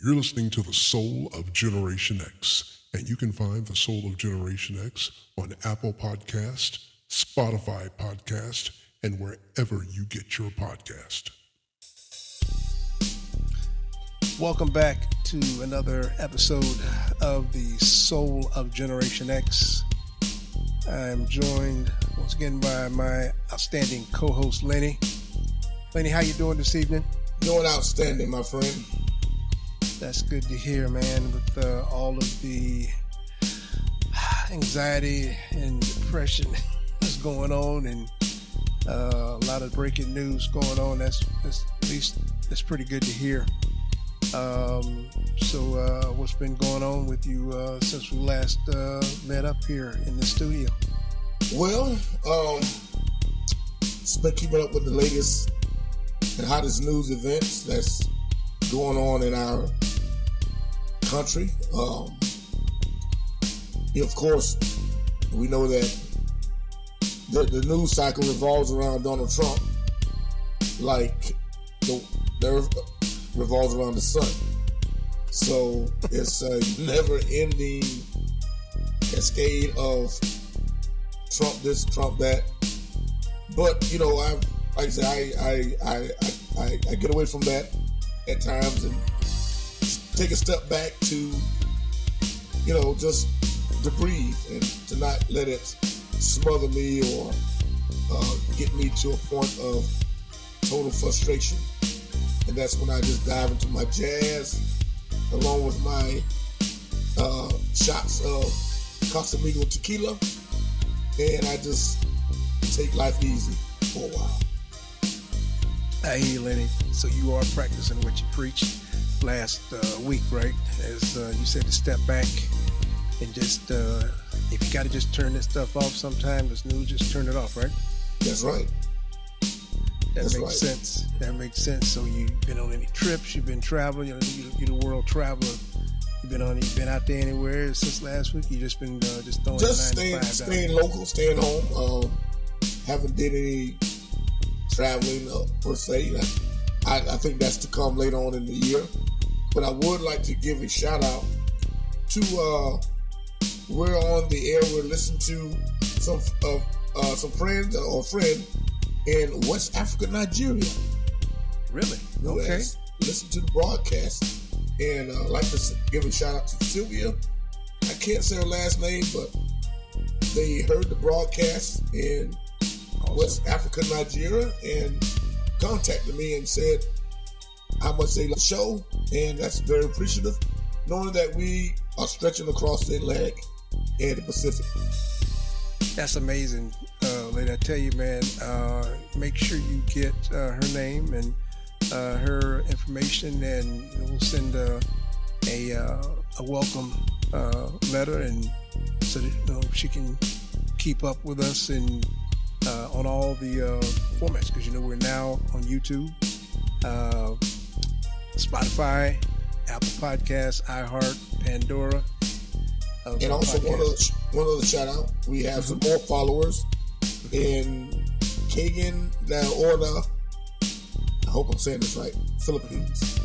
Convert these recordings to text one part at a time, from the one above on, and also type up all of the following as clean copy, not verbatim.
You're listening to The Soul of Generation X, and you can find The Soul of Generation X on Apple Podcast, Spotify Podcast, and wherever you get your podcast. Welcome back to another episode of The Soul of Generation X. I'm joined once again by my outstanding co-host, Lenny. Lenny, how you doing this evening? Doing outstanding, my friend. That's good to hear, man, with all of the anxiety and depression that's going on and a lot of breaking news going on. That's pretty good to hear. So what's been going on with you since we last met up here in the studio? Well, just been keeping up with the latest and hottest news events that's going on in our country. Of course, we know that the news cycle revolves around Donald Trump like the earth revolves around the sun. So it's a never-ending cascade of Trump this, Trump that. But I get away from that at times and take a step back to, just to breathe and to not let it smother me or get me to a point of total frustration. And that's when I just dive into my jazz along with my shots of Casamigo tequila, and I just take life easy for a while. I hear you, Lenny. So you are practicing what you preached last week, right? As you said, to step back and just, if you got to just turn this stuff off sometime, this news, just turn it off, right? That's right. That makes sense. That makes sense. So you've been on any trips? You've been traveling? You're the world traveler. You've been out there anywhere since last week? You just been just throwing staying local, staying home. Haven't did any traveling per se. I think that's to come later on in the year. But I would like to give a shout out to we're on the air. We're listening to some friends or a friend in West Africa, Nigeria. Really? Okay. Listen to the broadcast, and I'd like to give a shout out to Sylvia. I can't say her last name, but they heard the broadcast in West Africa, Nigeria, and contacted me and said how much they like the show, and that's very appreciative, knowing that we are stretching across the Atlantic and the Pacific. That's amazing, lady. I tell you, man, make sure you get her name and her information, and we'll send a welcome letter, and so that she can keep up with us and on all the formats, because we're now on YouTube, Spotify, Apple Podcasts, iHeart, Pandora. And also one other shout out, we have some more followers in Cagayan de Oro. I hope I'm saying this right. Philippines.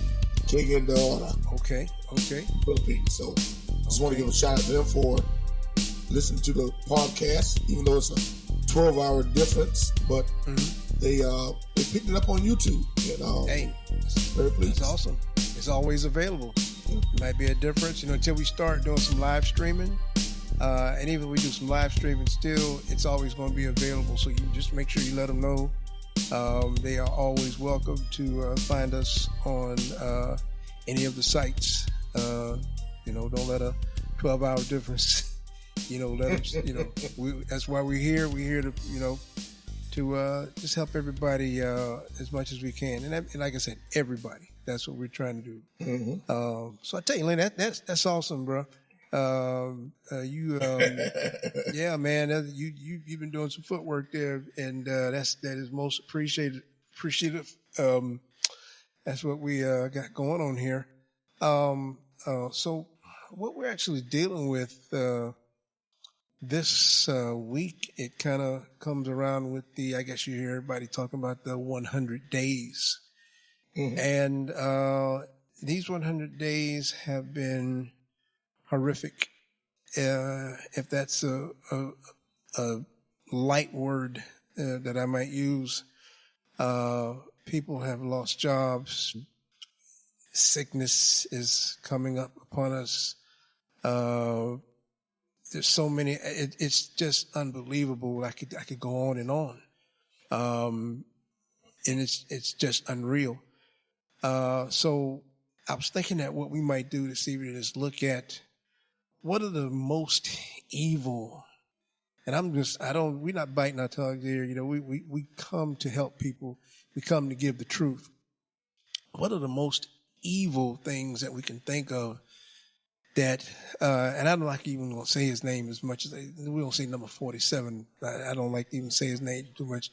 Cagayan de Oro. Okay. Philippines. So just want to give a shout out to them for listening to the podcast, even though it's a 12-hour difference, but they picked it up on YouTube. Hey, very pleased. That's awesome. It's always available. It might be a difference, until we start doing some live streaming. And even if we do some live streaming still, it's always going to be available. So you just make sure you let them know. They are always welcome to find us on any of the sites. Don't let a 12-hour difference, let them, that's why we're here. We're here to, to just help everybody as much as we can. And like I said, everybody. That's what we're trying to do. Mm-hmm. So I tell you, Lynn, that's awesome, bro. Yeah, man, you've been doing some footwork there, and that is most appreciative. That's what we got going on here. So what we're actually dealing with this week, it kind of comes around with I guess you hear everybody talking about the 100 days. Mm-hmm. And these 100 days have been horrific. If that's a light word that I might use, people have lost jobs. Sickness is coming up upon us. There's so many. It's just unbelievable. I could go on and on, and it's just unreal. So I was thinking that what we might do this evening is look at what are the most evil. And we're not biting our tongues here. You know, we come to help people. We come to give the truth. What are the most evil things that we can think of that, and I don't like even going to say his name as much as we don't say number 47. I don't like to even say his name too much.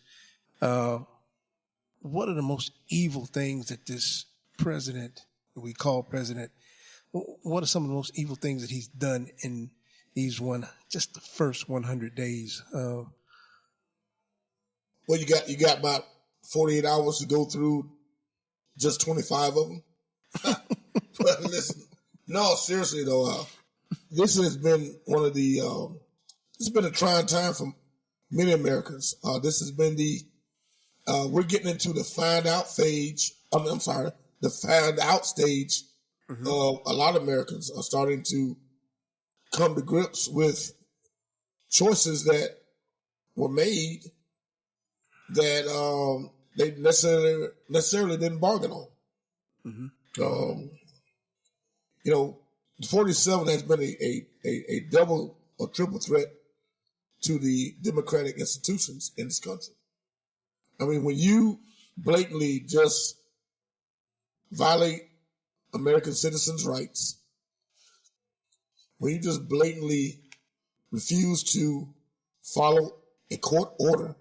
What are the most evil things that this president, that we call president, what are some of the most evil things that he's done in these just the first 100 days? Well, you got about 48 hours to go through just 25 of them. But listen, no, seriously though, this has been one of the. It's been a trying time for many Americans. This has been we're getting into the find out phase. I'm sorry, the find out stage. A lot of Americans are starting to come to grips with choices that were made that they necessarily didn't bargain on. You know, 47 has been a double or triple threat to the democratic institutions in this country. I mean, when you blatantly just violate American citizens' rights, when you just blatantly refuse to follow a court order,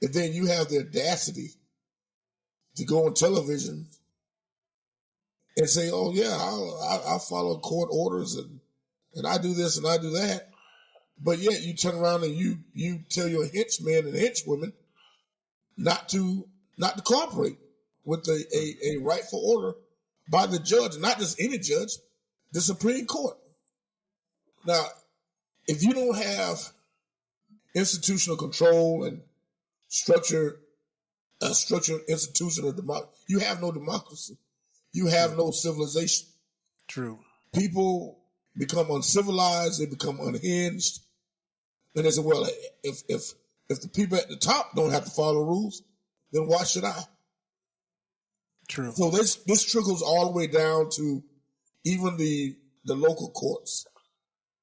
and then you have the audacity to go on television and say, "Oh yeah, I follow court orders and I do this and I do that," but yet you turn around and you tell your henchmen and henchwomen not to cooperate with a rightful order by the judge, not just any judge, the Supreme Court. Now, if you don't have institutional control and structured institution of democracy, you have no democracy. You have no civilization. True. People become uncivilized. They become unhinged. And they say, well, if the people at the top don't have to follow rules, then why should I? True. So this trickles all the way down to even the local courts.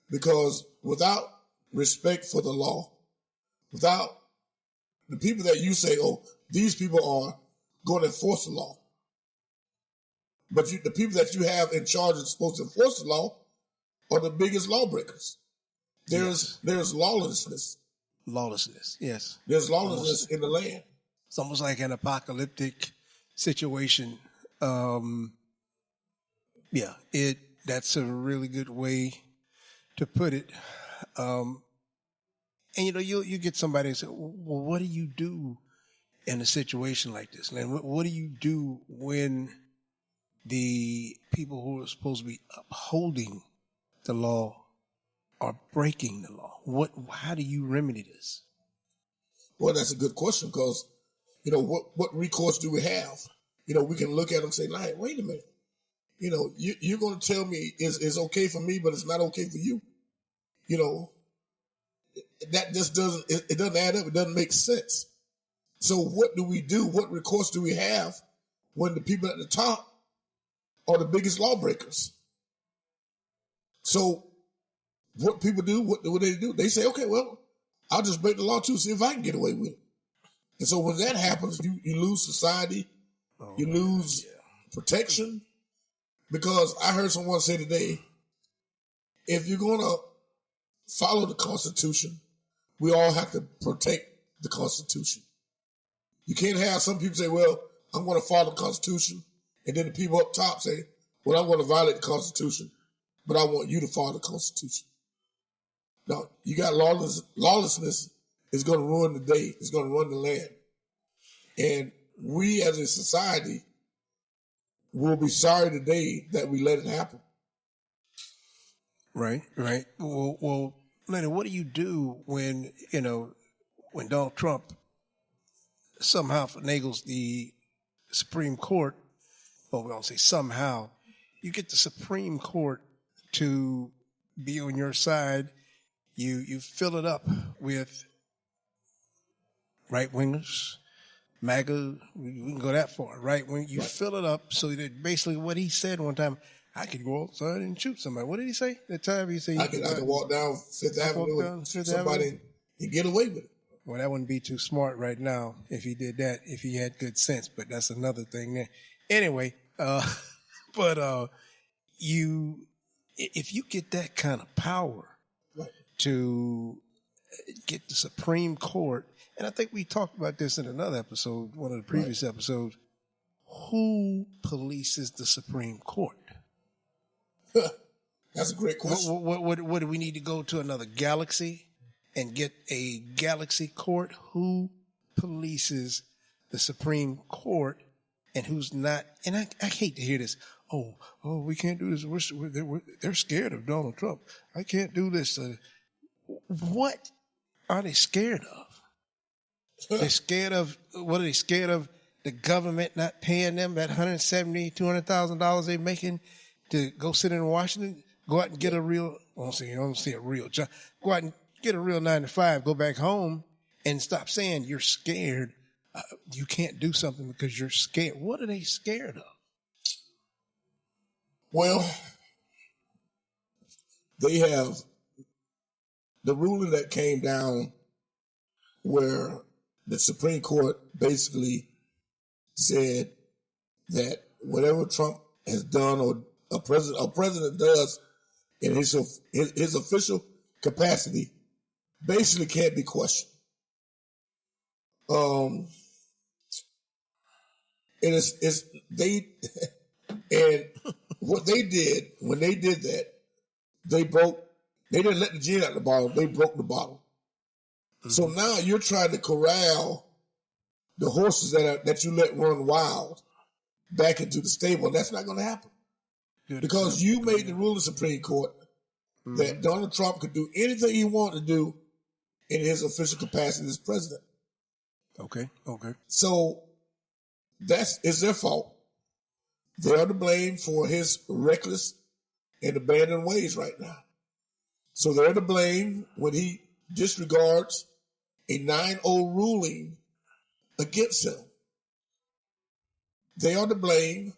Because without respect for the law, without the people that you say, oh, these people are going to enforce the law, but the people that you have in charge that's supposed to enforce the law are the biggest lawbreakers. There's lawlessness. Lawlessness, yes. There's lawlessness in the land. It's almost like an apocalyptic situation. That's a really good way to put it. And you know, you get somebody and say, well, what do you do in a situation like this? And what do you do when the people who are supposed to be upholding the law are breaking the law? How do you remedy this? Well, that's a good question because, you know, what recourse do we have? You know, we can look at them and say, like, wait a minute. You know, you're going to tell me it's okay for me, but it's not okay for you. You know, that just doesn't add up. It doesn't make sense. So what do we do? What recourse do we have when the people at the top are the biggest lawbreakers? So what people do, what they do? They say, okay, well, I'll just break the law too, see if I can get away with it. And so when that happens, you lose society, you lose protection. Because I heard someone say today, if you're going to follow the Constitution, we all have to protect the Constitution. You can't have some people say, well, I'm going to follow the Constitution, and then the people up top say, well, I'm going to violate the Constitution, but I want you to follow the Constitution. Now, you got lawlessness is going to ruin the day. It's going to ruin the land. And we as a society, we'll be sorry today that we let it happen. Right. Well, Lenny, what do you do when Donald Trump somehow finagles the Supreme Court? Well, we don't say somehow. You get the Supreme Court to be on your side. You fill it up with right wingers, MAGA. We can go that far, right? When you fill it up so that basically what he said one time, I could go outside and shoot somebody. What did he say that time? He said I could walk down Fifth Avenue and shoot somebody and get away with it. Well, that wouldn't be too smart right now if he did that, if he had good sense, but that's another thing there. Anyway, if you get that kind of power to get the Supreme Court, and I think we talked about this in another episode, one of the previous episodes, who polices the Supreme Court? That's a great question. What do we need to go to another galaxy and get a galaxy court? Who polices the Supreme Court and who's not? And I hate to hear this. Oh, we can't do this. They're scared of Donald Trump. I can't do this. What are they scared of? They're scared of, what are they scared of? The government not paying them that $170,000, $200,000 they're making to go sit in Washington, go out and get a real, I don't say a real job, go out and get a real 9-to-5, go back home and stop saying you're scared. You can't do something because you're scared. What are they scared of? Well, they have the ruling that came down where the Supreme Court basically said that whatever Trump has done or a president does in his official capacity basically can't be questioned. And what they did when they did that, they didn't let the genie out of the bottle, they broke the bottle. Mm-hmm. So now you're trying to corral the horses that you let run wild back into the stable. That's not going to happen. Because you made the rule of the Supreme Court that Donald Trump could do anything he wanted to do in his official capacity as president. Okay. So it's their fault. They are to blame for his reckless and abandoned ways right now. So they're to blame when he disregards a 9-0 ruling against him. They are to blame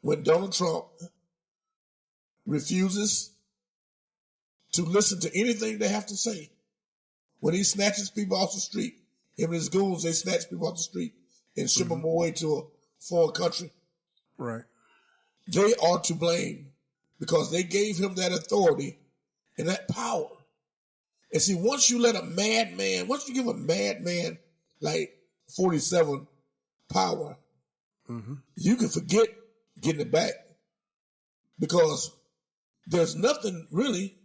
when Donald Trump refuses to listen to anything they have to say. When he snatches people off the street, him and his goons, they snatch people off the street and ship them away to a foreign country. Right. They are to blame because they gave him that authority and that power. And see, once you give a madman like 47 power, you can forget getting it back because there's nothing really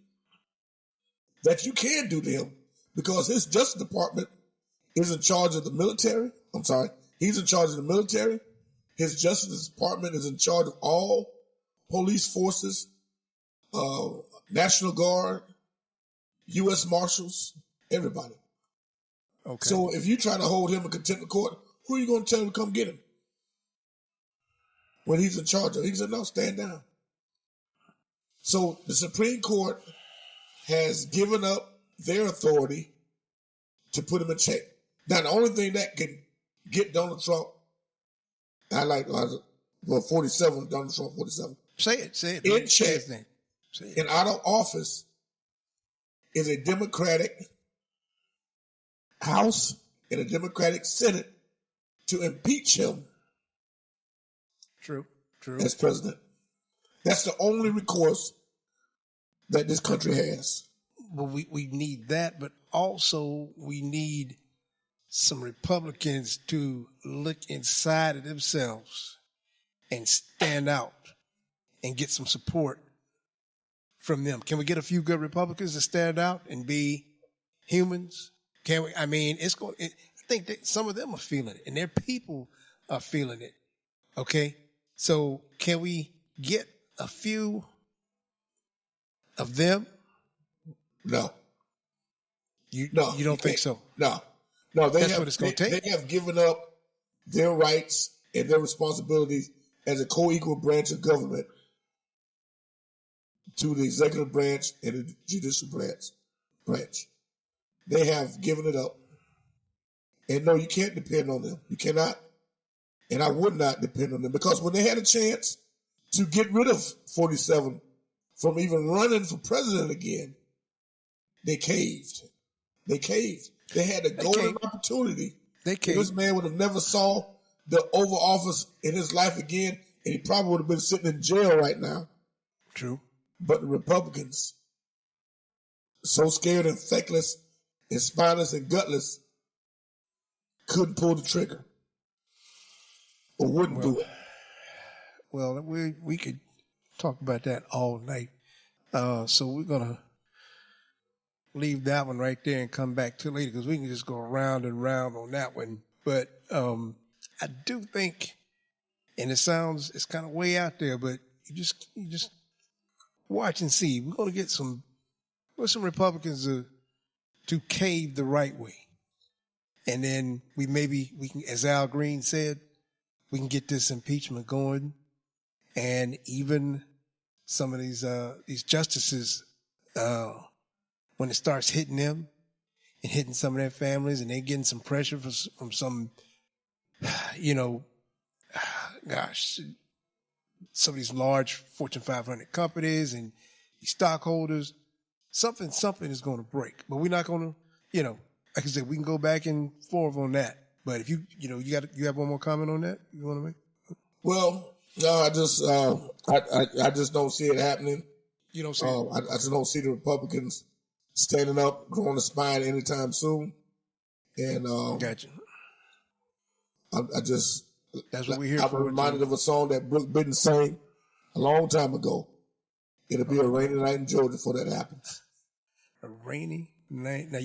that you can do to him because his Justice Department is in charge of the military. He's in charge of the military. His Justice Department is in charge of all police forces, National Guard, U.S. Marshals, everybody. Okay. So if you try to hold him in contempt of court, who are you going to tell him to come get him? When he's in charge of it, he said, no, stand down. So the Supreme Court has given up their authority to put him in check. Now, the only thing that can get Donald Trump, 47, Donald Trump 47. Say it. In check and out of office is a Democratic House and a Democratic Senate to impeach him. True. As president. That's the only recourse that this country has. Well, we need that, but also we need some Republicans to look inside of themselves and stand out and get some support from them. Can we get a few good Republicans to stand out and be humans? Can we? I mean, I think that some of them are feeling it, and their people are feeling it. Okay, so can we get a few of them? No, You no, you don't think can't. so? No, no. They That's have what it's gonna take. They have given up their rights and their responsibilities as a co-equal branch of government to the executive branch and the judicial branch. They have given it up. And no, you can't depend on them. You cannot. And I would not depend on them because when they had a chance to get rid of 47 from even running for president again, they caved. They caved. They had a golden opportunity. They caved. This man would have never saw the Oval Office in his life again, and he probably would have been sitting in jail right now. True. But the Republicans, so scared and feckless and spineless and gutless, couldn't pull the trigger or wouldn't do it. Well, we could talk about that all night. So we're gonna leave that one right there and come back to it later because we can just go round and round on that one. But I do think, and it's kind of way out there, but you just watch and see. We're gonna get some Republicans to cave the right way, and then we can, as Al Green said, we can get this impeachment going, and even some of these justices, when it starts hitting them and hitting some of their families, and they're getting some pressure from some, some of these large Fortune 500 companies and these stockholders, something is going to break. But we're not going to, like I said, we can go back and forth on that. But if you have one more comment on that you want to make? Well, no, I just don't see it happening. You don't see it? I just don't see the Republicans standing up, growing a spine anytime soon. And Gotcha. That's what we're here I'm for. reminded of a song that Brooke Bitten sang a long time ago. It'll be a rainy night in Georgia before that happens. A rainy night. Now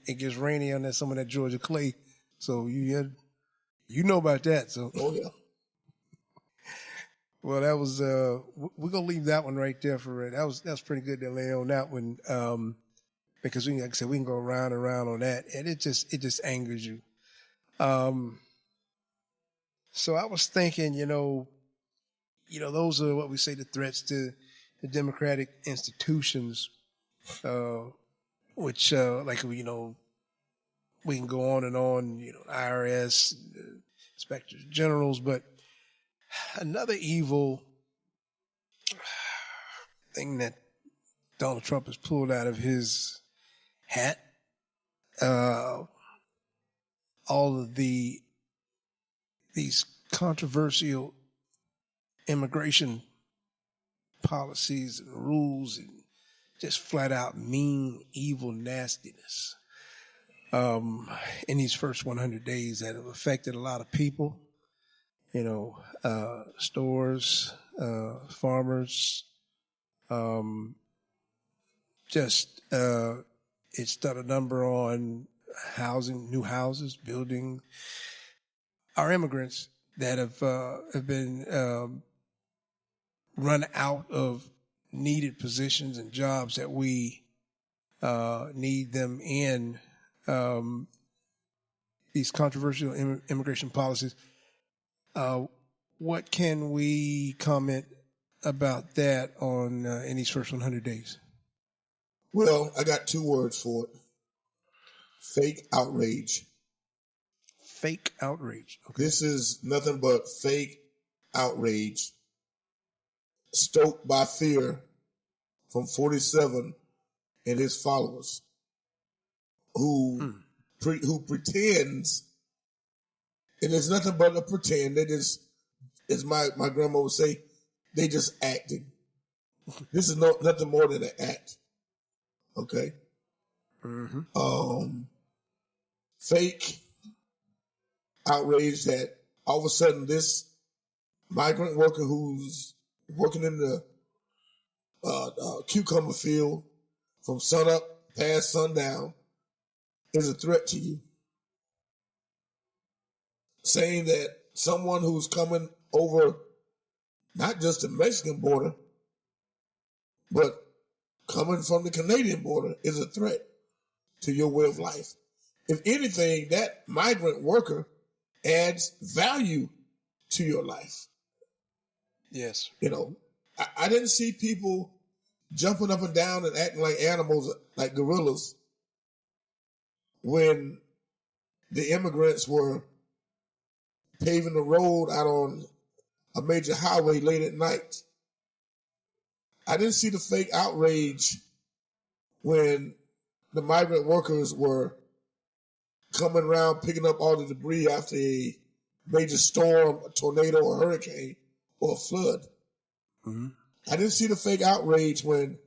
it gets rainy on some of that Georgia clay, so you know about that. So oh yeah. Well, that was we're gonna leave that one right there for it. That was pretty good to lay on that one because like I said, we can go around and around on that, and it just angers you. So I was thinking, those are what we say the threats to the democratic institutions, which we can go on and on, IRS, inspectors generals, but another evil thing that Donald Trump has pulled out of his hat, all of these controversial immigration policies and rules and just flat out mean, evil nastiness in these first 100 days that have affected a lot of people, stores, farmers, it's done a number on housing, new houses, building. Our immigrants that have been run out of needed positions and jobs that we need them in. These controversial immigration policies. What can we comment about that on in these first 100 days? Well, I got 2 words for it. Fake outrage. Fake outrage. Okay. This is nothing but fake outrage stoked by fear from 47 and his followers who pretends, and it's nothing but a pretend. They just, as my grandma would say, they just acting. This is nothing more than an act. Okay? Mm-hmm. Fake outrage that all of a sudden this migrant worker who's working in the cucumber field from sunup past sundown is a threat to you. Saying that someone who's coming over not just the Mexican border, but coming from the Canadian border is a threat to your way of life. If anything, that migrant worker adds value to your life. Yes. You know, I didn't see people jumping up and down and acting like animals, like gorillas, when the immigrants were paving the road out on a major highway late at night. I didn't see the fake outrage when the migrant workers were coming around picking up all the debris after a major storm, a tornado, or hurricane, or a flood. Mm-hmm. I didn't see the fake outrage when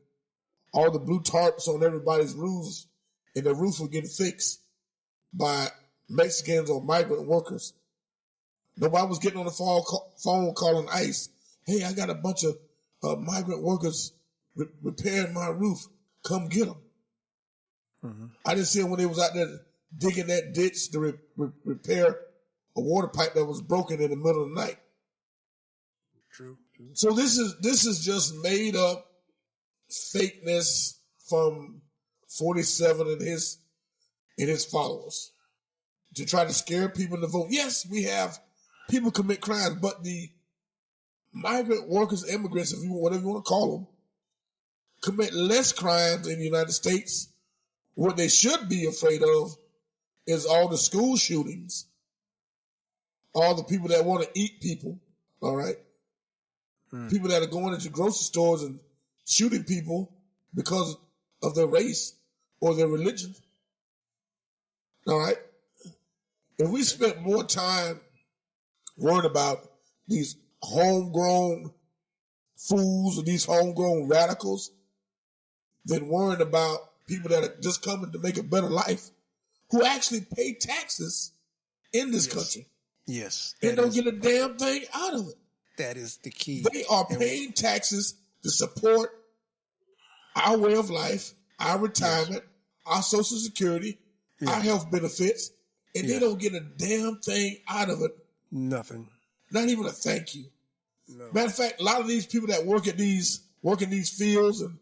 all the blue tarps on everybody's roofs and the roof were getting fixed by Mexicans or migrant workers. Nobody was getting on the phone calling ICE. Hey, I got a bunch of migrant workers repairing my roof. Come get them. Mm-hmm. I didn't see them when they was out there digging that ditch to repair a water pipe that was broken in the middle of the night. True. So this is just made up fakeness from 47 and his followers to try to scare people to vote. Yes, we have people commit crimes, but the migrant workers, immigrants, whatever you want to call them, commit less crimes in the United States. What they should be afraid of is all the school shootings, all the people that want to eat people, all right? People that are going into grocery stores and shooting people because of their race or their religion, all right? If we spent more time worrying about these homegrown fools or these homegrown radicals than worrying about people that are just coming to make a better life, who actually pay taxes in this country. Yes. They don't get a damn thing out of it. That is the key. They are paying taxes to support our way of life, our retirement, our Social Security, our health benefits, and they don't get a damn thing out of it. Nothing. Not even a thank you. No. Matter of fact, a lot of these people that work in these fields and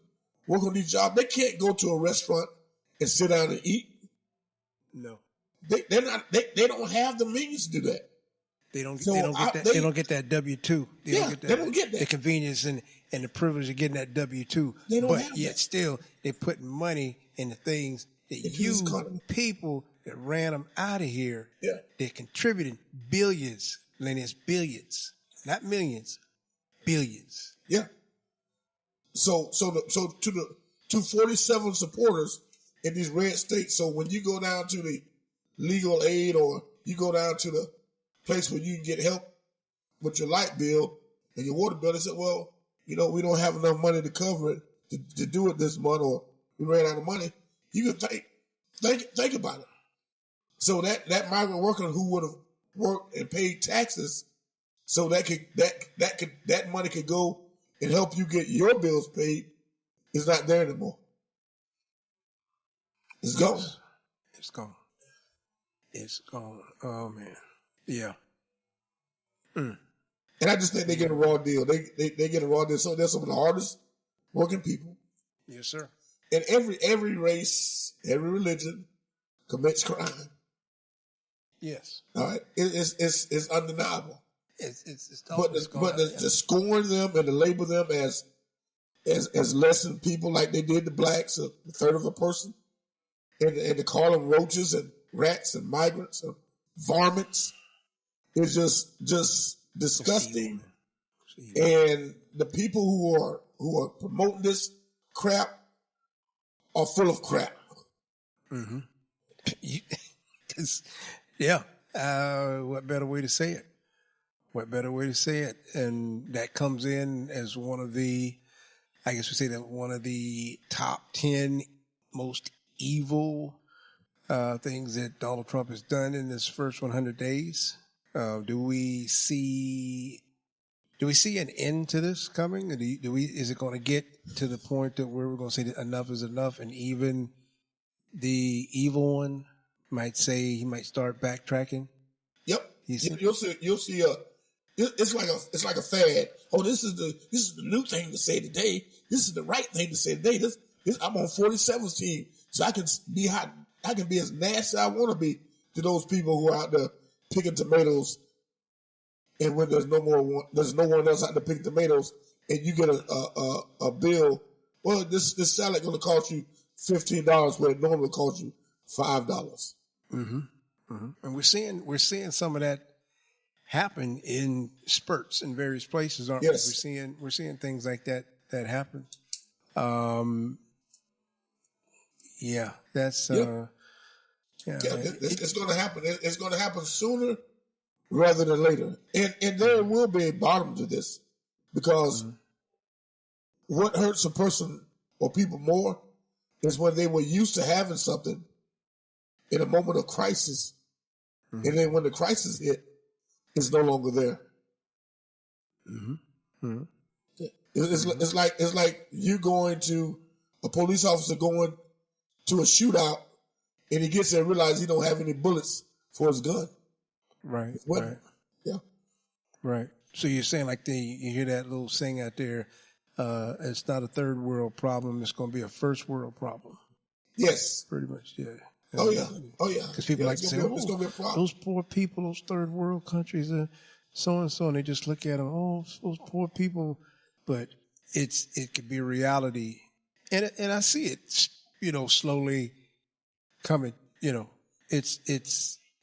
work on these jobs, they can't go to a restaurant and sit down and eat. No. They don't have the means to do that. They don't So they don't get that W-2. They don't get that. The convenience and the privilege of getting that W-2. They don't but have yet that. still they put money in the things that this economy. people that ran them out of here. Yeah. They contributed billions, Lenny's billions, not millions, billions. Yeah. So to 47 supporters in these red states. So when you go down to the legal aid or you go down to the place where you can get help with your light bill and your water bill, they said, well, we don't have enough money to cover it to do it this month, or we ran out of money. You can think about it. So that migrant worker who would have worked and paid taxes, so that money could go and help you get your bills paid, is not there anymore. It's gone. It's gone. It's gone. Oh man. Yeah. And I just think they get a raw deal. They get a raw deal. So they're some of the hardest working people. Yes, sir. And every race, every religion commits crime. Yes. All right, it's undeniable. It's But to scorn them and to label them as less than people, like they did the blacks, a third of a person, and to call them roaches and rats and migrants and varmints, is just disgusting. And the people who are promoting this crap are full of crap. Mm-hmm. Yeah. What better way to say it? What better way to say it? And that comes in as one of the, I guess we say that one of the top 10 most evil things that Donald Trump has done in his first 100 days. Do we see an end to this coming? Is it going to get to the point that where we're going to say that enough is enough, and even the evil one might say he might start backtracking? Yep. You see? You'll see it's like a fad. Oh, this is the new thing to say today. This is the right thing to say today. This I'm on 47's team, so I can be hot. I can be as nasty as I want to be to those people who are out there picking tomatoes. And when there's no one else out there picking tomatoes, and you get a bill, well, this salad going to cost you $15 where it normally costs you $5. Mm-hmm. Mm-hmm. And we're seeing some of that happen in spurts in various places, aren't Yes. we? We're seeing things like that happen. Yeah, that's Yeah. It's going to happen. It's going to happen sooner rather than later, and there will be a bottom to this, because what hurts a person or people more is when they were used to having something in a moment of crisis, and then when the crisis hit, it's no longer there. It's like you going to a police officer going to a shootout, and he gets there and realizes he don't have any bullets for his gun. Right. What? Right. Yeah. Right. So you're saying like you hear that little saying out there, it's not a third world problem, it's going to be a first world problem. Yes. Pretty much, yeah. Oh yeah. Because people like to say, it's going to be a problem. those poor people, those third world countries, so and so, and they just look at them, oh, those poor people. But it could be a reality, and I see it, slowly coming.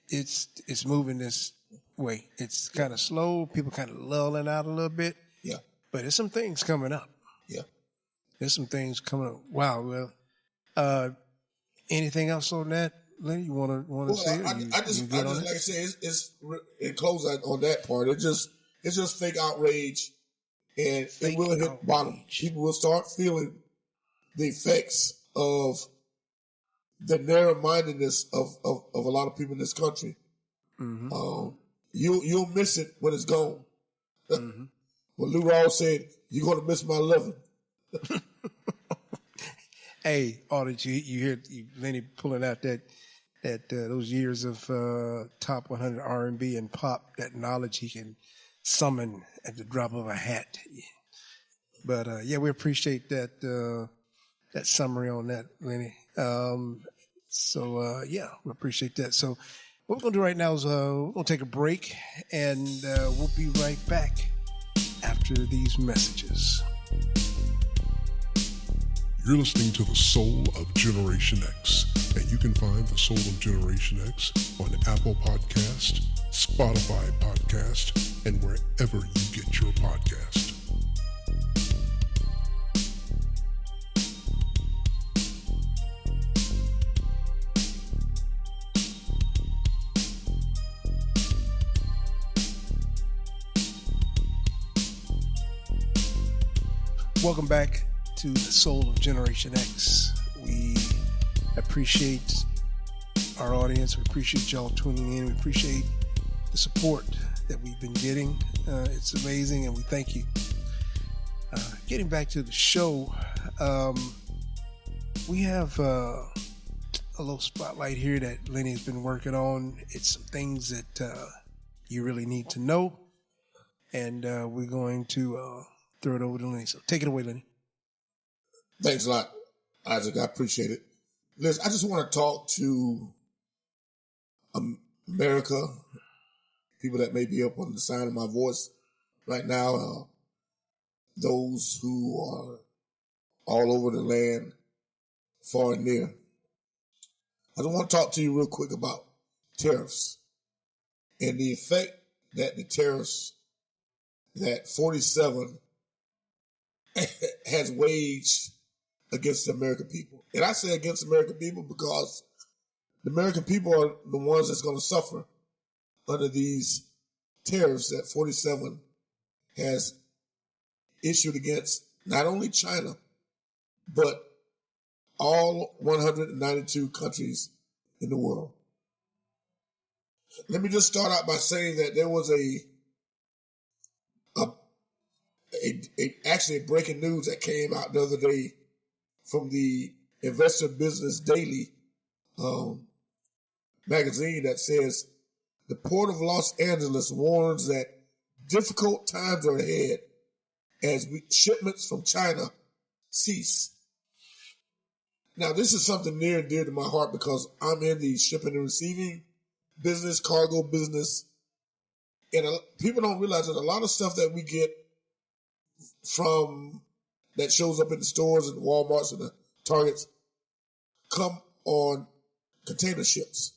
It's moving this way. It's kind of slow. People kind of lulling out a little bit. Yeah. But there's some things coming up. Yeah. There's some things coming up. Wow. Well, anything else on that, Lenny? You want to say? I just like I said, it's in close on that part. It's just fake outrage, and it will hit bottom. People will start feeling the effects of the narrow-mindedness of a lot of people in this country. Mm-hmm. You'll miss it when it's gone. Mm-hmm. Well, Lou Rawls said, "You're going to miss my loving." Hey, did you hear Lenny pulling out that those years of top 100 R&B and pop, that knowledge he can summon at the drop of a hat. But we appreciate that summary on that, Lenny. We appreciate that. So what we're going to do right now is we're going to take a break, and we'll be right back after these messages. You're listening to The Soul of Generation X, and you can find The Soul of Generation X on Apple Podcast, Spotify Podcast, and wherever you get your podcast. Welcome back to The Soul of Generation X. We appreciate our audience. We appreciate y'all tuning in. We appreciate the support that we've been getting. It's amazing, and we thank you. Getting back to the show, we have a little spotlight here that Lenny has been working on. It's some things that you really need to know, and we're going to throw it over to Lenny. So take it away, Lenny. Thanks a lot, Isaac. I appreciate it. Listen, I just want to talk to America, people that may be up on the sound of my voice right now, those who are all over the land, far and near. I just want to talk to you real quick about tariffs and the effect that the tariffs that 47 has waged against the American people. And I say against the American people because the American people are the ones that's going to suffer under these tariffs that 47 has issued against not only China, but all 192 countries in the world. Let me just start out by saying that there was actually breaking news that came out the other day from the Investor Business Daily magazine that says the Port of Los Angeles warns that difficult times are ahead as shipments from China cease. Now, this is something near and dear to my heart because I'm in the shipping and receiving business, cargo business, and people don't realize that a lot of stuff that we get from that shows up in the stores and Walmarts and the Targets come on container ships.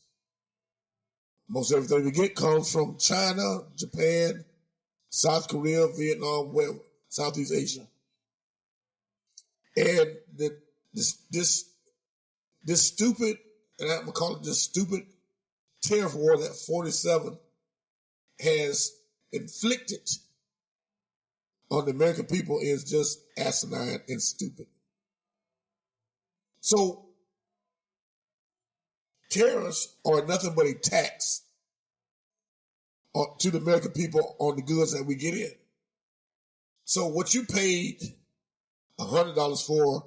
Most everything we get comes from China, Japan, South Korea, Vietnam, Southeast Asia. And this stupid, and I'm going to call it this stupid tariff war that 47 has inflicted on the American people is just asinine and stupid. So tariffs are nothing but a tax to the American people on the goods that we get in. So what you paid $100 for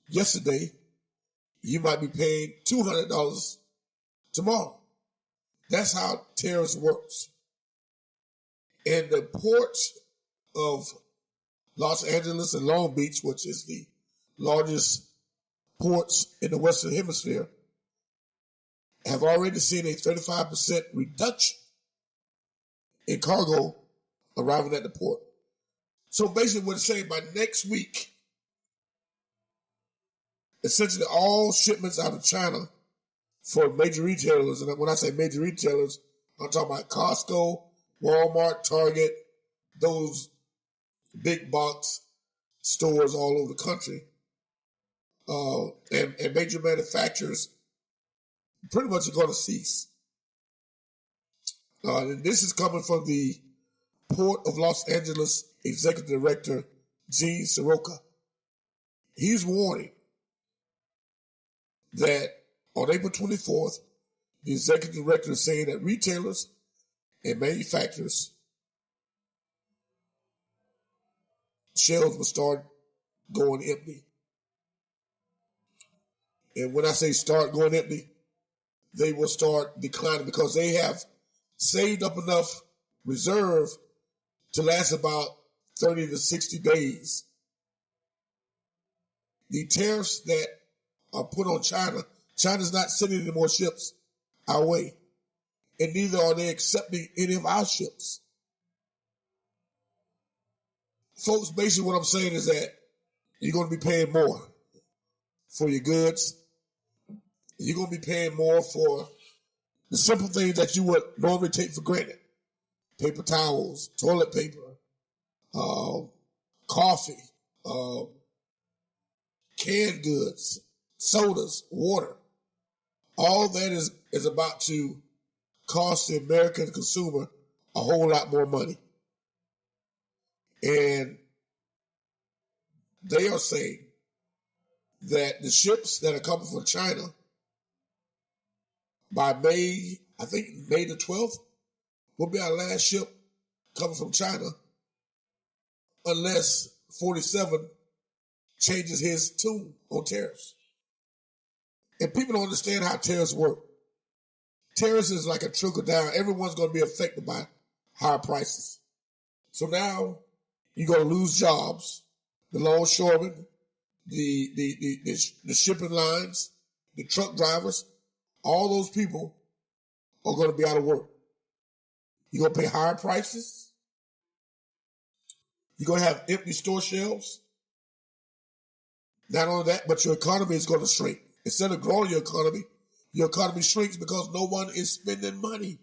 yesterday, you might be paying $200 tomorrow. That's how tariffs works. And the ports of Los Angeles and Long Beach, which is the largest ports in the Western Hemisphere, have already seen a 35% reduction in cargo arriving at the port. So basically what it's saying, by next week, essentially all shipments out of China for major retailers, and when I say major retailers, I'm talking about Costco, Walmart, Target, those big box stores all over the country, and major manufacturers pretty much are going to cease. And this is coming from the Port of Los Angeles Executive Director, Gene Soroka. He's warning that on April 24th, the Executive Director is saying that retailers and manufacturers shelves will start going empty. And when I say start going empty, they will start declining because they have saved up enough reserve to last about 30 to 60 days. The tariffs that are put on China, China's not sending any more ships our way. And neither are they accepting any of our ships. Folks, basically what I'm saying is that you're going to be paying more for your goods. You're going to be paying more for the simple things that you would normally take for granted. Paper towels, toilet paper, coffee, canned goods, sodas, water. All that is about to cost the American consumer a whole lot more money. And they are saying that the ships that are coming from China by May, I think May the 12th, will be our last ship coming from China unless 47 changes his tune on tariffs. And people don't understand how tariffs work. Tariffs is like a trickle down. Everyone's going to be affected by higher prices. So now you're going to lose jobs. The longshoremen, the shipping lines, the truck drivers, all those people are going to be out of work. You're going to pay higher prices. You're going to have empty store shelves. Not only that, but your economy is going to shrink. Instead of growing your economy shrinks because no one is spending money.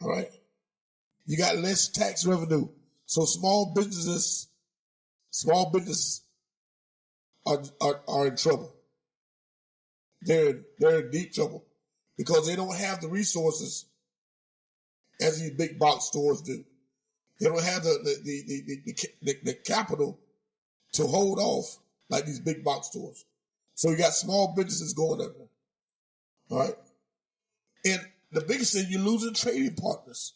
All right? You got less tax revenue. So small businesses are in trouble. They're in deep trouble because they don't have the resources as these big box stores do. They don't have the capital to hold off like these big box stores. So you got small businesses going under. All right? And the biggest thing, you're losing trading partners.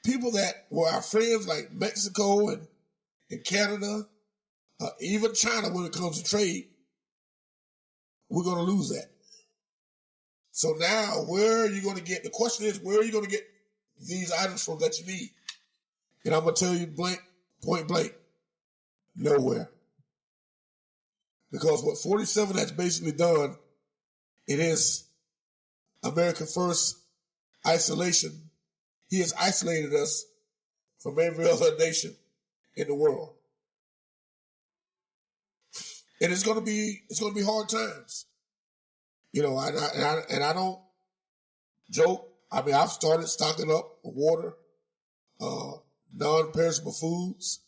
People that were our friends like Mexico and Canada, even China when it comes to trade, we're going to lose that. So now, where are you going to get, the question is, where are you going to get these items from that you need? And I'm going to tell you point blank, nowhere. Because what 47 has basically done, it is America First isolation. He has isolated us from every other nation in the world. And it's going to be hard times. You know, and I don't joke. I mean, I've started stocking up with water, non-perishable foods,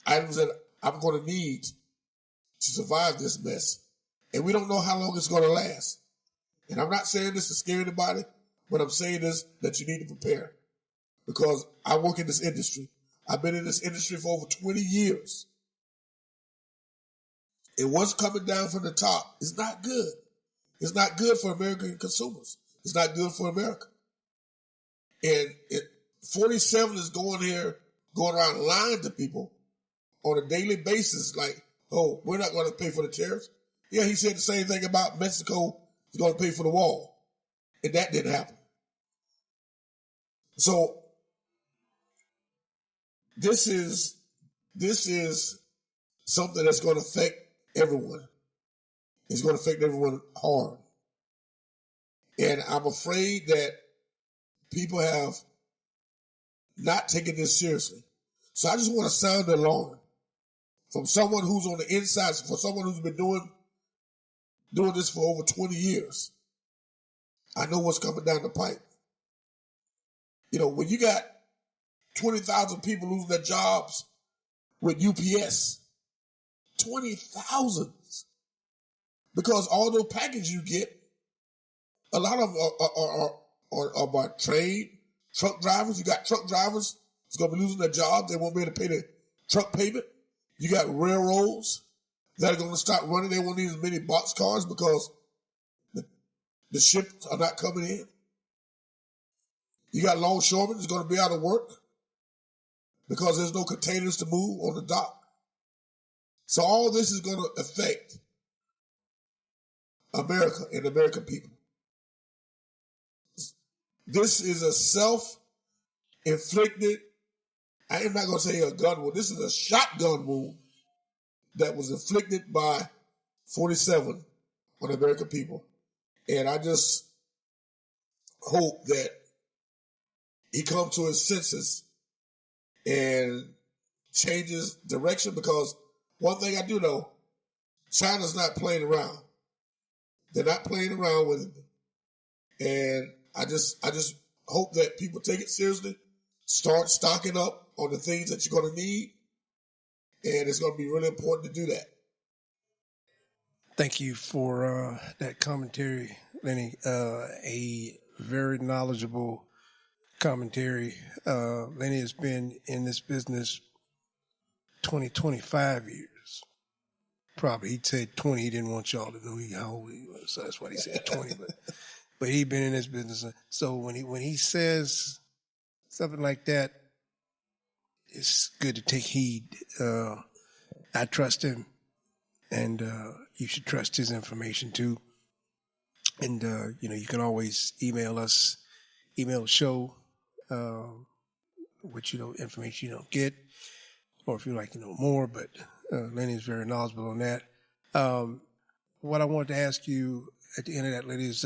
items that I'm going to need to survive this mess. And we don't know how long it's going to last. And I'm not saying this to scare anybody, but I'm saying this that you need to prepare. Because I work in this industry. I've been in this industry for over 20 years. And what's coming down from the top is not good. It's not good for American consumers. It's not good for America. And 47 is going around lying to people on a daily basis like, oh, we're not going to pay for the tariffs. Yeah, he said the same thing about Mexico is going to pay for the wall. And that didn't happen. So this is something that's going to affect everyone. It's going to affect everyone hard. And I'm afraid that people have not taken this seriously. So I just want to sound the alarm from someone who's on the inside, for someone who's been doing this for over 20 years. I know what's coming down the pipe. You know, when you got 20,000 people losing their jobs with UPS, 20,000, because all those packages you get, a lot of them are by trade, truck drivers. You got truck drivers that's going to be losing their jobs. They won't be able to pay the truck payment. You got railroads that are going to start running. They won't need as many box cars because the ships are not coming in. You got longshoremen that's going to be out of work because there's no containers to move on the dock. So all this is going to affect America and American people. This is a self-inflicted, I am not going to say a gun wound, this is a shotgun wound that was inflicted by 47 on the American people. And I just hope that he comes to his senses and changes direction, because one thing I do know, China's not playing around. They're not playing around with it. And I just hope that people take it seriously, start stocking up on the things that you're going to need, and it's going to be really important to do that. Thank you for that commentary, Lenny. A very knowledgeable commentary. Lenny has been in this business 25 years. Probably he said 20. He didn't want y'all to know how old he was, so that's why he said 20. But he's been in this business. So when he says something like that, it's good to take heed. I trust him, and you should trust his information too. And you can always email the show, which information you don't get, or if you'd like to know more. But Lenny is very knowledgeable on that. What I wanted to ask you at the end of that, Lenny, is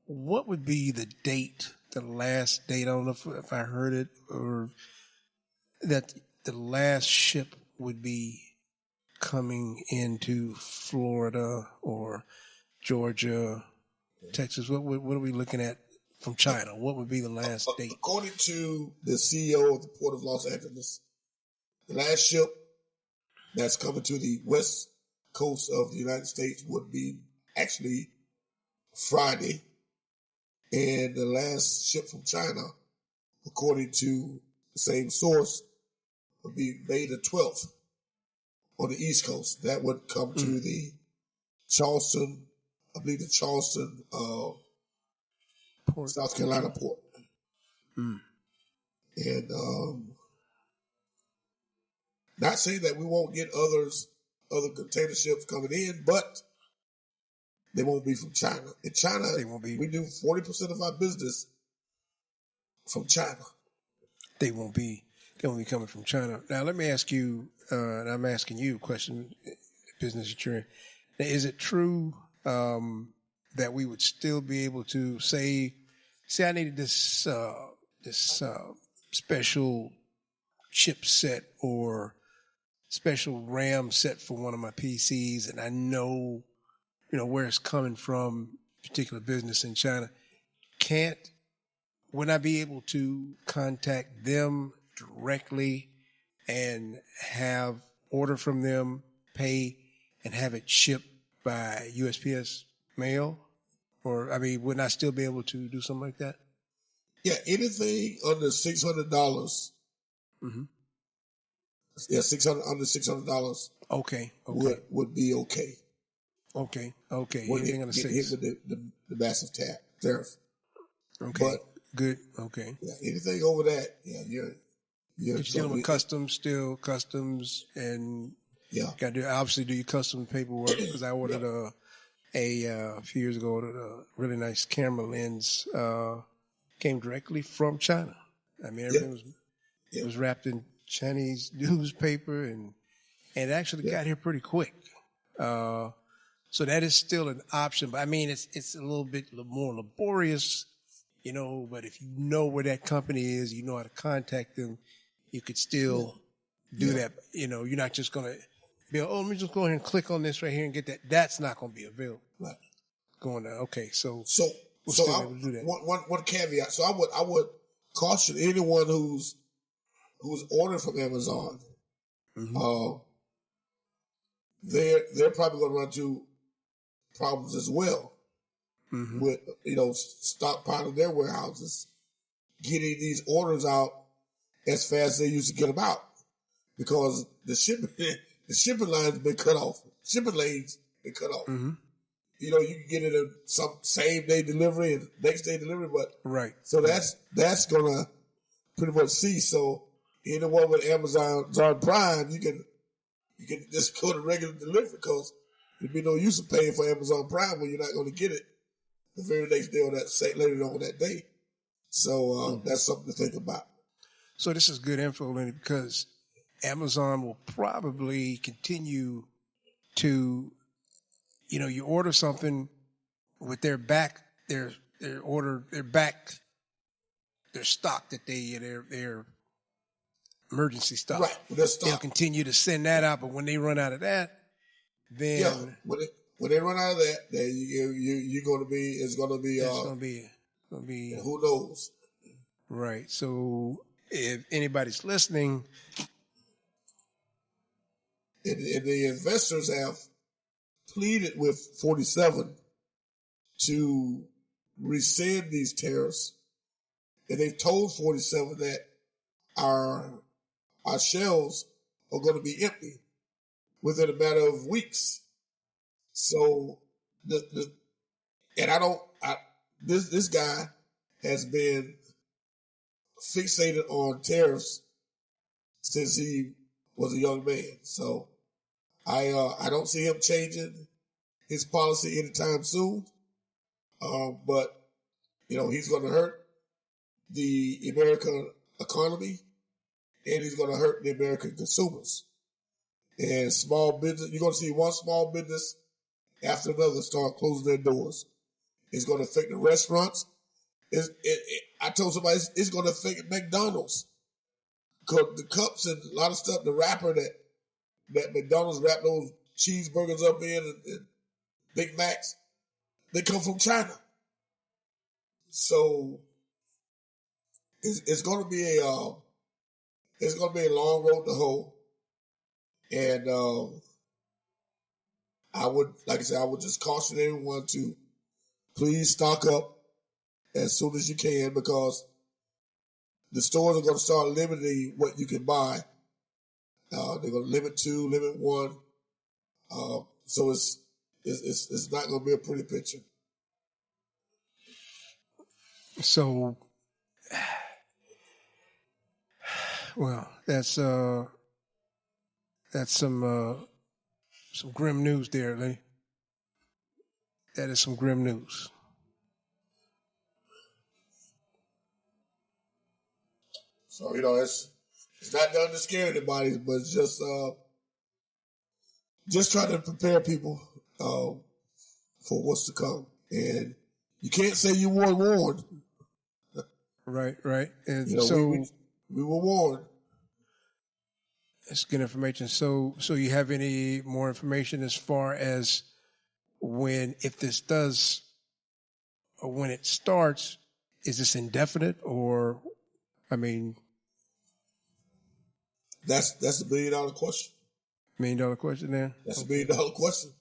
what would be the date, the last date? I don't know if I heard it, or that the last ship would be coming into Florida or Georgia, Texas. What are we looking at from China? What would be the last date? According to the CEO of the Port of Los Angeles, the last ship that's coming to the west coast of the United States would be actually Friday. And the last ship from China, according to the same source, would be May the 12th on the East Coast. That would come to the Charleston, I believe the Charleston, Port. South Carolina port. And not saying that we won't get other container ships coming in, but they won't be from China. In China, we do 40% of our business from China. they won't be coming from China. Now, let me ask you, and I'm asking you a question, business that you're in. Now, is it true that we would still be able to say I needed this special chipset or special RAM set for one of my PCs, and I know, where it's coming from, particular business in China. Would I be able to contact them directly and order from them, pay, and have it shipped by USPS mail? Or, wouldn't I still be able to do something like that? Yeah, anything under $600. Mm-hmm. Yeah, under $600. Okay. Would be okay. Okay. Anything under $600 hit with the massive tariff. Okay. But good. Okay. Yeah, anything over that, you're dealing with customs, and got to obviously do your customs paperwork because I ordered a few years ago a really nice camera lens. Came directly from China. Everything was wrapped in Chinese newspaper and it actually got here pretty quick. So that is still an option, but it's a little bit more laborious, but if you know where that company is, you know how to contact them, you could still do that. You're not just going to be, let me just go ahead and click on this right here and get that. That's not going to be available. Right. Going to, okay. So we'll still be able to do that. One caveat. So I would caution anyone who's ordering from Amazon. Mm-hmm. They're probably going to run into problems as well. Mm-hmm. With stockpiling their warehouses, getting these orders out as fast as they used to get them out, because the shipping lines been cut off. Shipping lanes been cut off. Mm-hmm. You can get it in some same day delivery and next day delivery, but right. So that's gonna pretty much cease. So anyone with Amazon Prime, you can just go to regular delivery because there'd be no use of paying for Amazon Prime when you're not going to get it the very next day or later on that day. So that's something to think about. So this is good info, Lenny, because Amazon will probably continue to, you order something with their stock that their emergency stock. Right, their stock. They'll continue to send that out, but when they run out of that, then when they run out of that, then it's gonna be who knows. Right. So if anybody's listening, and the investors have pleaded with 47 to rescind these tariffs, and they've told 47 that our shelves are going to be empty within a matter of weeks. So this guy has been fixated on tariffs since he was a young man. So I don't see him changing his policy anytime soon. But he's going to hurt the American economy, and he's going to hurt the American consumers. And small business, you're going to see one small business after another start closing their doors. It's going to affect the restaurants. I told somebody it's going to affect McDonald's. Because the cups and a lot of stuff, the wrapper that McDonald's wrap those cheeseburgers up in and Big Macs, they come from China. So it's going to be a long road to hoe. And I would just caution everyone to please stock up as soon as you can, because the stores are going to start limiting what you can buy. They're going to limit 2, limit 1. So it's not going to be a pretty picture. So, well, that's some grim news there, Lee. That is some grim news. So, it's not done to scare anybody, but it's just trying to prepare people for what's to come. And you can't say you weren't warned. Right. And we were warned. That's good information. So you have any more information as far as when it starts, is this indefinite or, That's the $1 billion question. $1 million question there? That's $1 billion question.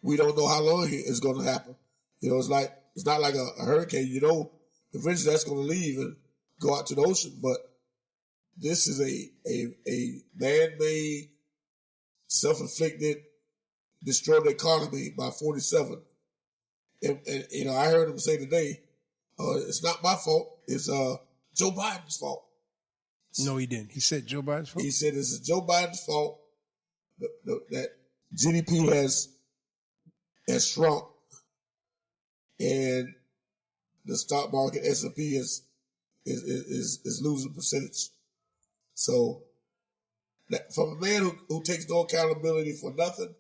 We don't know how long it's going to happen. It's not like a hurricane. Eventually that's going to leave and go out to the ocean. But this is a man-made, self-inflicted, destroy the economy by 47. And I heard him say today, it's not my fault. It's Joe Biden's fault. No, he didn't. He said Joe Biden's fault? He said it's Joe Biden's fault that GDP has shrunk and the stock market S&P is losing percentage. So from a man who takes no accountability for nothing,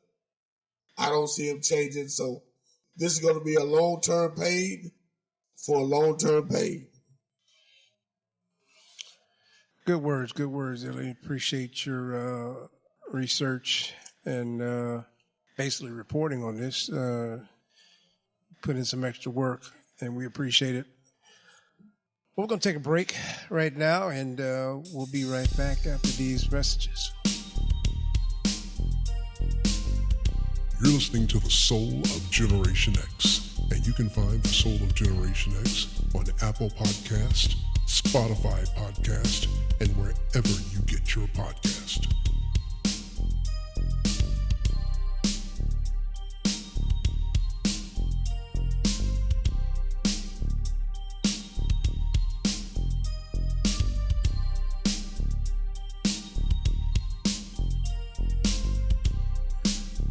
I don't see him changing. So this is going to be a long-term pain for a long-term pain. Good words, Illy. Appreciate your research and basically reporting on this. Put in some extra work, and we appreciate it. We're going to take a break right now, and we'll be right back after these messages. You're listening to The Soul of Generation X, and you can find The Soul of Generation X on Apple Podcast, Spotify Podcast, and wherever you get your podcast.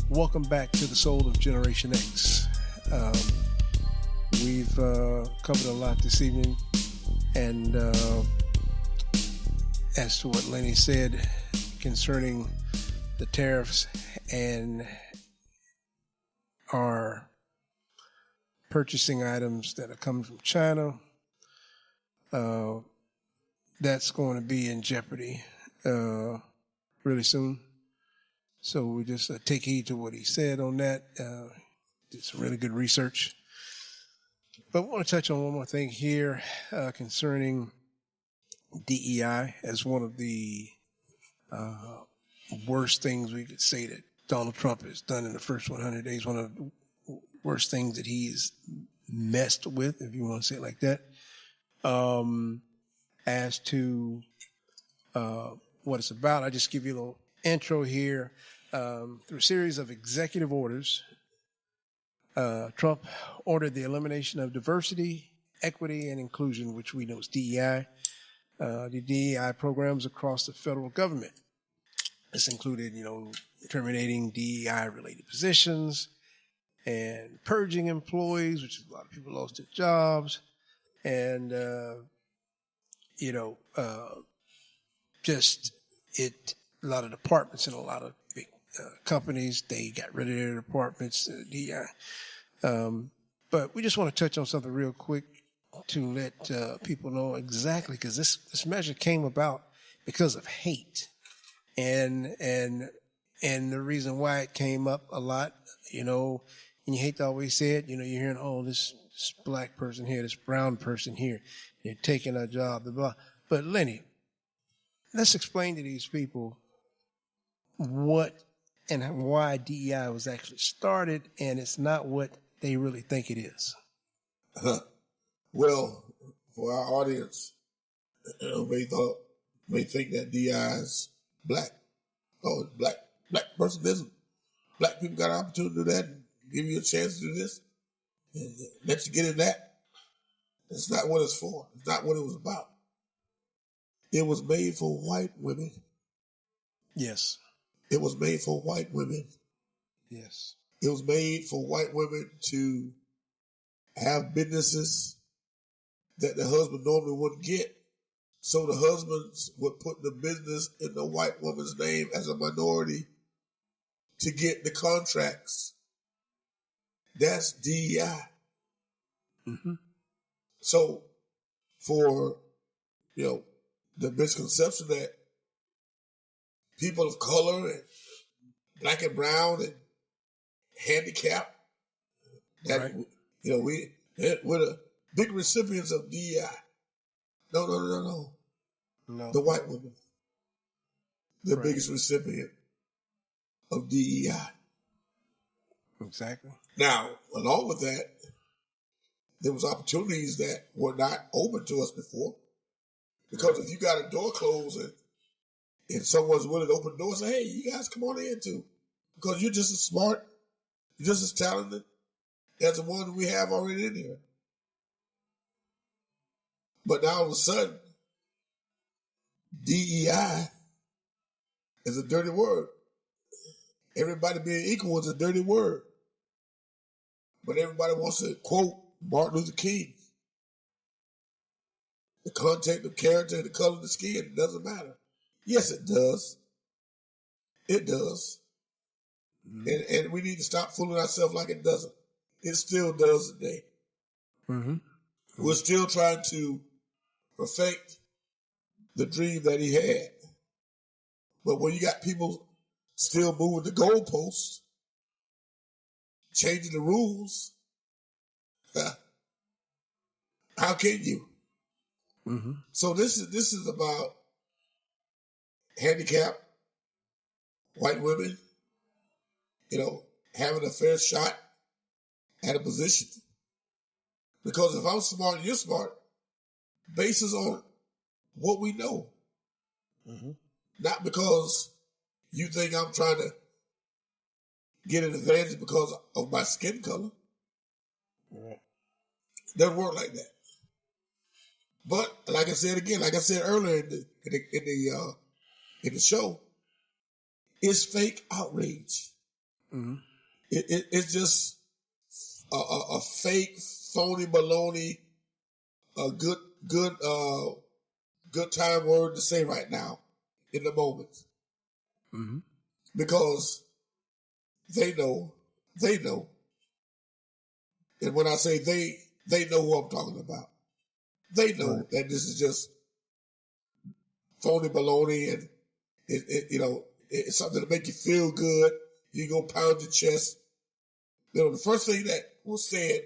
Welcome back to The Soul of Generation X. We've covered a lot this evening, and as to what Lenny said concerning the tariffs and our purchasing items that are coming from China, that's going to be in jeopardy really soon. So we just take heed to what he said on that. Did some really good research. But I want to touch on one more thing here concerning DEI as one of the worst things we could say that Donald Trump has done in the first 100 days, one of the worst things that he's messed with, if you want to say it like that. As to what it's about, I just give you a little intro here. Through a series of executive orders, Trump ordered the elimination of diversity, equity, and inclusion, which we know is DEI. The DEI programs across the federal government. This included, terminating DEI-related positions and purging employees, which is a lot of people lost their jobs, and a lot of departments and a lot of big companies, they got rid of their departments, DEI. But we just want to touch on something real quick to let people know exactly, because this measure came about because of hate, and the reason why it came up a lot, and you hate to always say it, you're hearing, oh, this black person here, this brown person here, they're taking our job, blah, blah. But Lenny, let's explain to these people what and why DEI was actually started, and it's not what they really think it is. Well, for our audience, may think that DEI is black. Oh, it's black personism. Black people got an opportunity to do that and give you a chance to do this and let you get in that. That's not what it's for. It's not what it was about. It was made for white women. Yes. It was made for white women. Yes. It was made for white women to have businesses that the husband normally wouldn't get. so the husbands would put the business in the white woman's name as a minority to get the contracts. That's DEI. Mm-hmm. So for, the misconception that people of color and black and brown and handicapped, that, Right. we're the big recipients of DEI. No. No. The white women, the Right. biggest recipient of DEI. Exactly. Now, along with that, there was opportunities that were not open to us before. Because if you got a door closed and someone's willing to open the door and say, hey, you guys come on in too. Because you're just as smart, you're just as talented as the one we have already in here. But now all of a sudden, DEI is a dirty word. Everybody being equal is a dirty word. But everybody wants to quote Martin Luther King. The content of character and the color of the skin, it doesn't matter. Yes, it does. It does. Mm-hmm. And we need to stop fooling ourselves like it doesn't. It still does today. Mm-hmm. We're still trying to perfect the dream that he had. But when you got people still moving the goalposts, changing the rules, how can you? Mm-hmm. So this is about handicapped white women, having a fair shot at a position. Because if I'm smart and you're smart, basis on what we know. Mm-hmm. Not because you think I'm trying to get an advantage because of my skin color. Yeah. Doesn't work like that. But like I said earlier in the show, it's fake outrage. Mm-hmm. It's just a fake, phony baloney, a good time word to say right now in the moment. Mm-hmm. Because they know. And when I say they know who I'm talking about. They know Right. that this is just phony baloney and it's something to make you feel good. You go pound your chest. The first thing that was said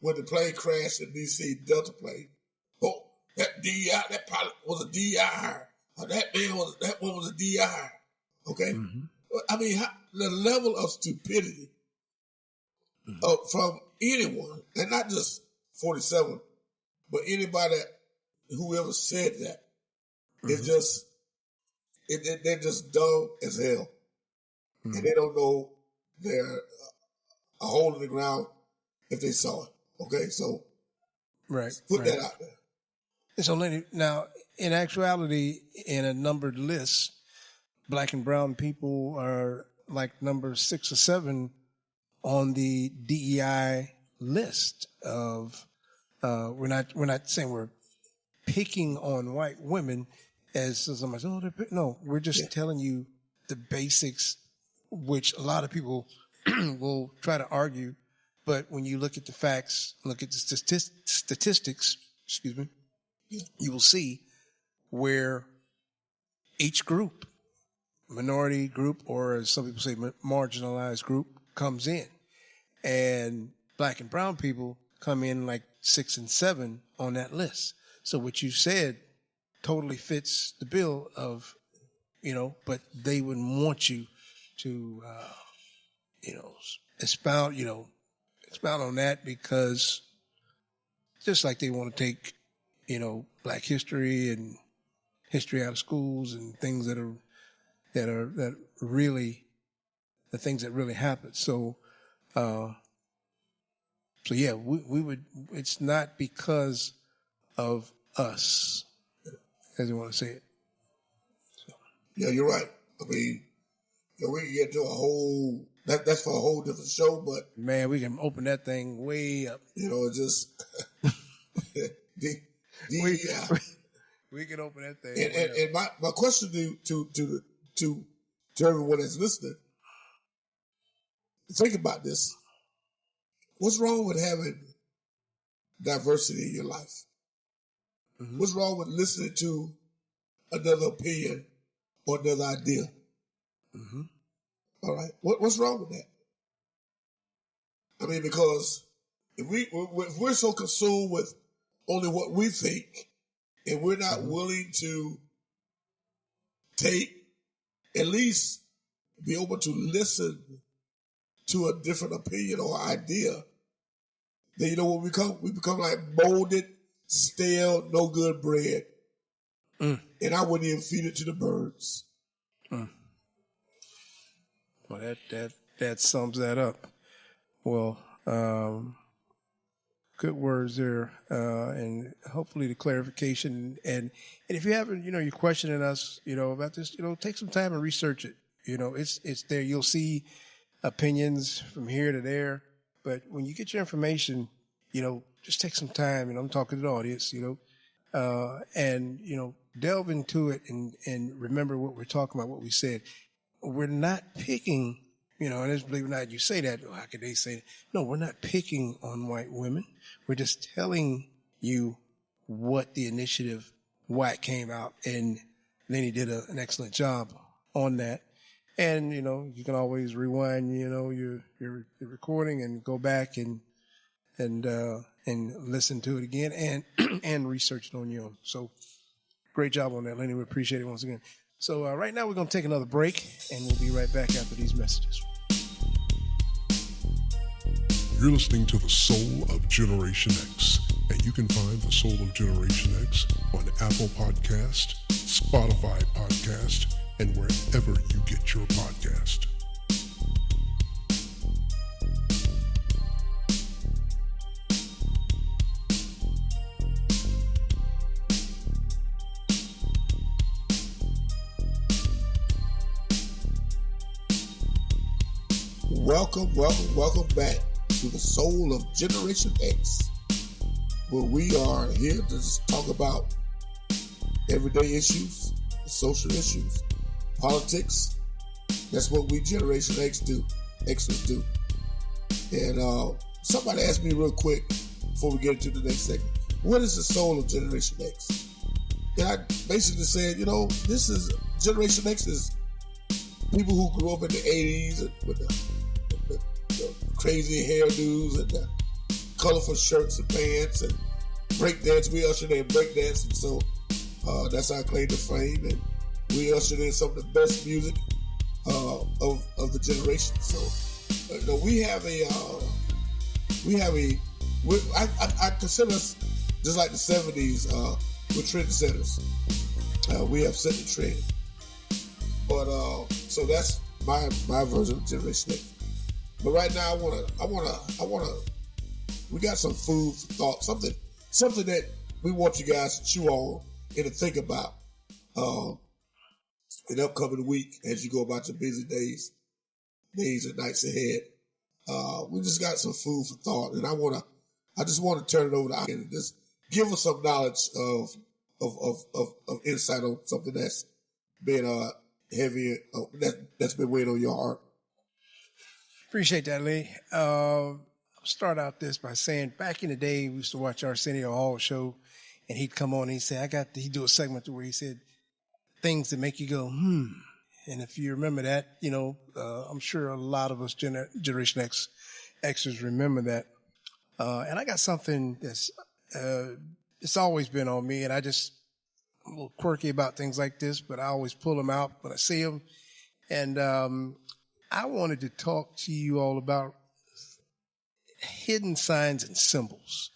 when the plane crashed in D.C., Delta plane, that DEI, that pilot was a DEI hire. That one was a DEI hire. Okay? Mm-hmm. I mean, the level of stupidity from anyone, and not just 47, but anybody, whoever said that, is just, they're just dumb as hell. And they don't know they're a hole in the ground if they saw it. Okay, so put that out there. So Lenny, now in actuality, in a numbered list, black and brown people are like number 6 or 7 on the DEI list of. We're not saying we're picking on white women as somebody says, no, we're just telling you the basics, which a lot of people will try to argue. But when you look at the facts, look at the statistics, you will see where each group, minority group, or as some people say, marginalized group, comes in. And black and brown people come in like 6 and 7 on that list. So what you said totally fits the bill of, but they wouldn't want you to, expound on that, because just like they want to take, black history and history out of schools and things that really the things that really happen. So yeah, we would. It's not because of us, as you want to say it. So. Yeah, you're right. I mean, we can get to a whole. That's for a whole different show, but man, we can open that thing way up. Just We can open that thing. And my question to everyone that's listening, think about this. What's wrong with having diversity in your life? Mm-hmm. What's wrong with listening to another opinion or another idea? Mm-hmm. All right. What's wrong with that? I mean, because if we're so consumed with only what we think, and we're not willing to at least be able to listen to a different opinion or idea, then you know what we become? We become like molded, stale, no good bread. And I wouldn't even feed it to the birds. Well, that sums that up. Well, good words there, and hopefully the clarification. And if you haven't, you're questioning us, about this, take some time and research it. It's there. You'll see opinions from here to there. But when you get your information, just take some time. I'm talking to the audience, and delve into it and remember what we're talking about, what we said. We're not picking. And believe it or not, you say that, how could they say that? No, we're not picking on white women. We're just telling you what the initiative, why it came out. And Lenny did an excellent job on that. And, you can always rewind, your recording and go back and listen to it again and research it on your own. So great job on that, Lenny. We appreciate it once again. So right now we're going to take another break, and we'll be right back after these messages. You're listening to The Soul of Generation X, and you can find The Soul of Generation X on Apple Podcast, Spotify Podcast, and wherever you get your podcast. Welcome back to The Soul of Generation X, where we are here to just talk about everyday issues, social issues, politics. That's what we Generation Xers do. And somebody asked me real quick before we get into the next segment, what is the soul of Generation X? And I basically said, this is Generation X is people who grew up in the 80s with the crazy hairdos and the colorful shirts and pants and breakdance. We ushered in breakdancing, so that's our claim to fame. And we ushered in some of the best music of the generation. So I consider us just like the 70s. We're trendsetters. We have set the trend. But so that's my version of Generation X. But right now, I wanna. We got some food for thought, something that we want you guys to chew on and to think about in the upcoming week as you go about your busy days and nights ahead. We just got some food for thought, and I just want to turn it over to Ian and just give us some knowledge of insight on something that's been heavy, that's been weighing on your heart. Appreciate that, Lee. I'll start out this by saying back in the day, we used to watch Arsenio Hall show, and he'd come on and he'd say, he'd do a segment where he said things that make you go, And if you remember that, I'm sure a lot of us Generation Xers remember that. And I got something that's, it's always been on me, and I'm a little quirky about things like this, but I always pull them out when I see them. And, I wanted to talk to you all about hidden signs and symbols.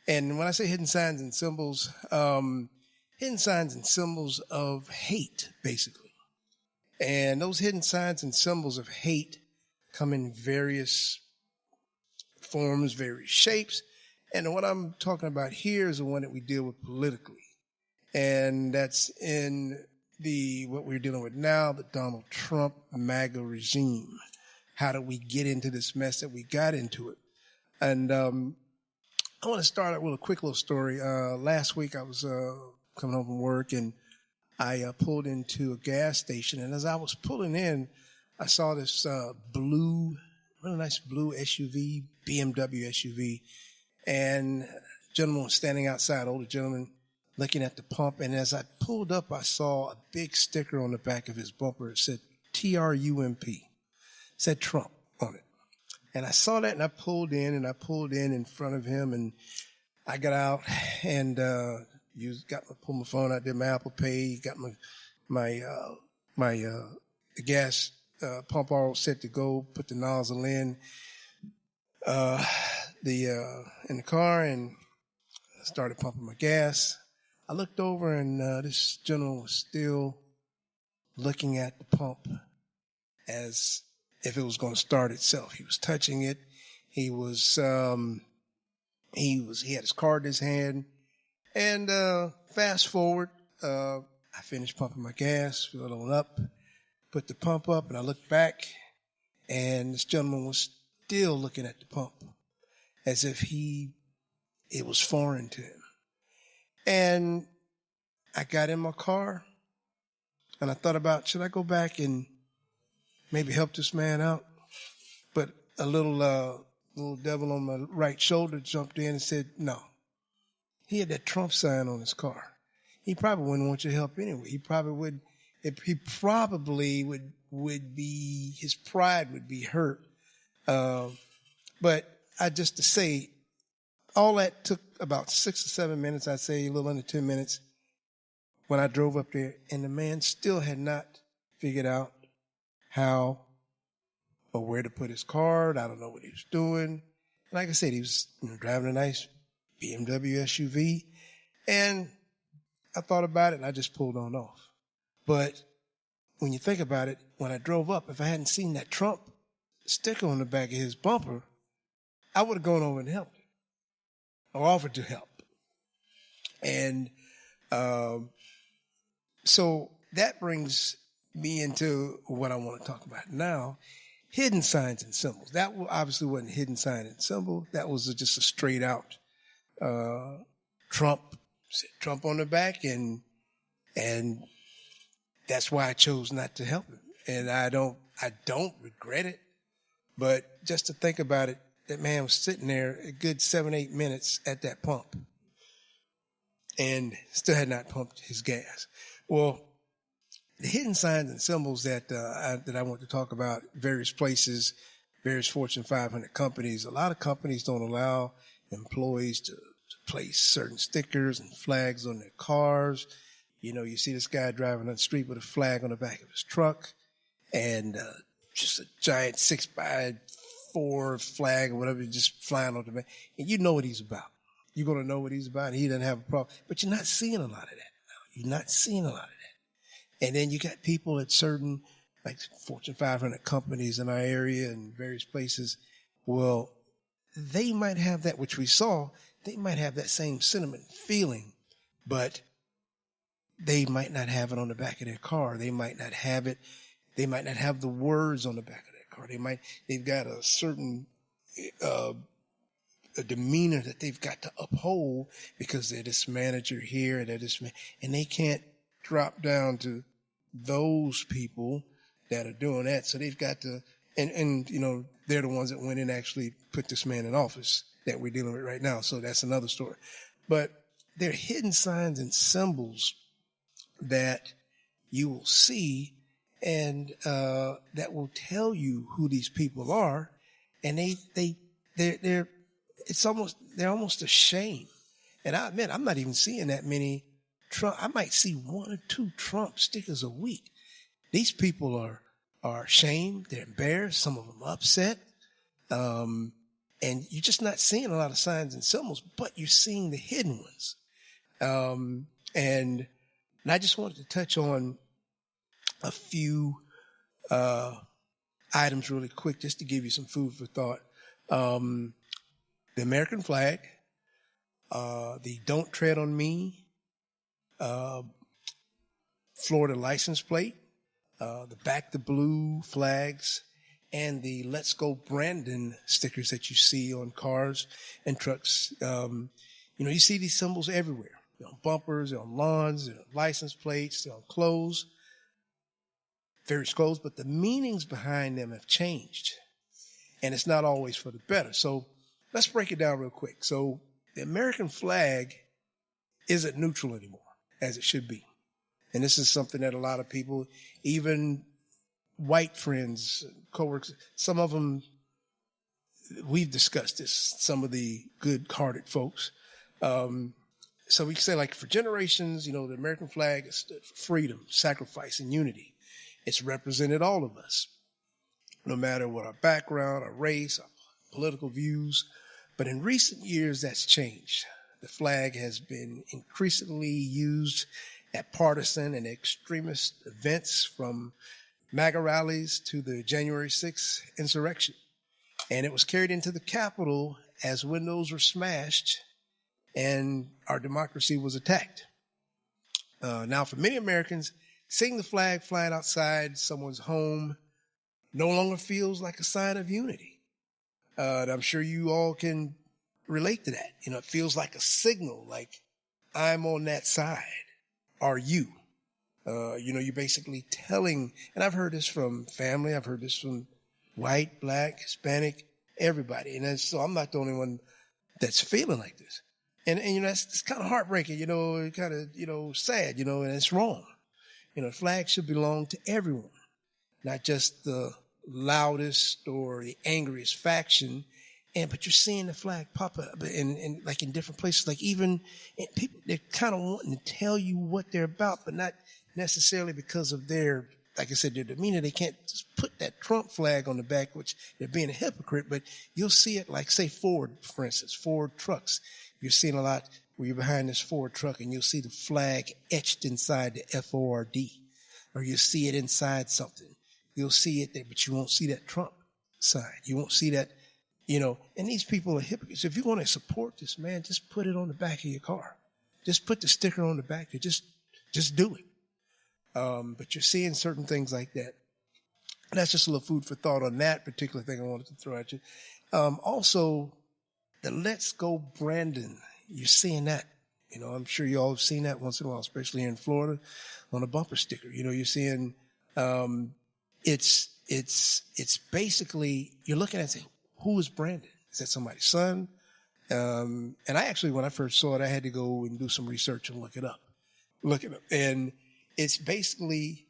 And when I say hidden signs and symbols of hate, basically. And those hidden signs and symbols of hate come in various forms, various shapes. And what I'm talking about here is the one that we deal with politically. And that's in what we're dealing with now, the Donald Trump MAGA regime. How do we get into this mess that we got into it? And I want to start out with a quick little story. Last week I was coming home from work, and I pulled into a gas station. And as I was pulling in, I saw this really nice blue SUV, BMW SUV. And a gentleman was standing outside, older gentleman, looking at the pump. And as I pulled up, I saw a big sticker on the back of his bumper. It said TRUMP. It said Trump on it. And I saw that, and I pulled in front of him, and I got out and pulled my phone out, did my Apple Pay, got my gas pump all set to go, put the nozzle in the car, and started pumping my gas. I looked over, and this gentleman was still looking at the pump as if it was going to start itself. He was touching it. He had his card in his hand. And fast forward, I finished pumping my gas, filled it on up, put the pump up, and I looked back, and this gentleman was still looking at the pump as if it was foreign to him. And I got in my car, and I thought about, should I go back and maybe help this man out? But a little devil on my right shoulder jumped in and said, no. He had that Trump sign on his car. He probably wouldn't want your help anyway. His pride would be hurt. But just to say, all that took about 6 or 7 minutes, I'd say a little under 10 minutes, when I drove up there, and the man still had not figured out how or where to put his card. I don't know what he was doing. Like I said, he was driving a nice BMW SUV, and I thought about it, and I just pulled on off. But when you think about it, when I drove up, if I hadn't seen that Trump sticker on the back of his bumper, I would have gone over and helped him, or offered to help. And so that brings me into what I want to talk about now. Hidden signs and symbols. That obviously wasn't a hidden sign and symbol. That was just a straight out Trump on the back, and that's why I chose not to help him. And I don't regret it, but just to think about it, that man was sitting there a good 7-8 minutes at that pump and still had not pumped his gas. Well, the hidden signs and symbols that I want to talk about, various places, various Fortune 500 companies. A lot of companies don't allow employees to place certain stickers and flags on their cars. You see this guy driving on the street with a flag on the back of his truck, and just a giant 6x4 flag or whatever just flying on the back. And you know what he's about. You're going to know what he's about, and he doesn't have a problem. But you're not seeing a lot of that now. You're not seeing a lot of that. And then you got people at certain, like Fortune 500 companies in our area and various places. Well, they might have that, which we saw. They might have that same sentiment feeling, but they might not have it on the back of their car. They might not have it. They might not have the words on the back of their car. They've got a certain a demeanor that they've got to uphold because they're this manager here and they're this man, and they can't drop down to those people that are doing that. So they've got to, and they're the ones that went and actually put this man in office that we're dealing with right now. So that's another story. But there are hidden signs and symbols that you will see, and that will tell you who these people are, and they're almost ashamed. And I admit, I'm not even seeing that many Trump. I might see 1 or 2 Trump stickers a week. These people are ashamed. They're embarrassed. Some of them upset. And you're just not seeing a lot of signs and symbols, but you're seeing the hidden ones. And I just wanted to touch on a few items really quick, just to give you some food for thought. The American flag, the Don't Tread on Me, Florida license plate, the Back the Blue flags, and the Let's Go Brandon stickers that you see on cars and trucks. You see these symbols everywhere. They're on bumpers, they're on lawns, they're on license plates, they're on clothes, various clothes, but the meanings behind them have changed. And it's not always for the better. So let's break it down real quick. So the American flag isn't neutral anymore, as it should be. And this is something that a lot of people, even white friends, coworkers, some of them, we've discussed this, some of the good-hearted folks. So we can say, like, for generations, the American flag has stood for freedom, sacrifice, and unity. It's represented all of us, no matter what our background, our race, our political views. But in recent years, that's changed. The flag has been increasingly used at partisan and extremist events, from MAGA rallies to the January 6th insurrection. And it was carried into the Capitol as windows were smashed and our democracy was attacked. Now, for many Americans, seeing the flag flying outside someone's home no longer feels like a sign of unity. I'm sure you all can relate to that. It feels like a signal, like, I'm on that side. Are you? You're basically telling, and I've heard this from family, I've heard this from white, black, Hispanic, everybody. And so I'm not the only one that's feeling like this. And it's kind of heartbreaking, kind of, sad, and it's wrong. The flag should belong to everyone, not just the loudest or the angriest faction. But you're seeing the flag pop up in like in different places, like even people, they're kind of wanting to tell you what they're about, but not necessarily because of their, like I said, their demeanor. They can't just put that Trump flag on the back, which they're being a hypocrite, but you'll see it, like, say, Ford, for instance, Ford trucks. You're seeing a lot where you're behind this Ford truck and you'll see the flag etched inside the FORD, or you'll see it inside something. You'll see it there, but you won't see that Trump sign. You won't see that, and these people are hypocrites. If you want to support this, man, just put it on the back of your car. Just put the sticker on the back. Just do it. But you're seeing certain things like that. And that's just a little food for thought on that particular thing I wanted to throw at you. Also, the Let's Go Brandon. You're seeing that. I'm sure you all have seen that once in a while, especially here in Florida, on a bumper sticker. You're seeing it's basically, you're looking at saying, who is Brandon? Is that somebody's son? And I actually, when I first saw it, I had to go and do some research and look it up. And it's basically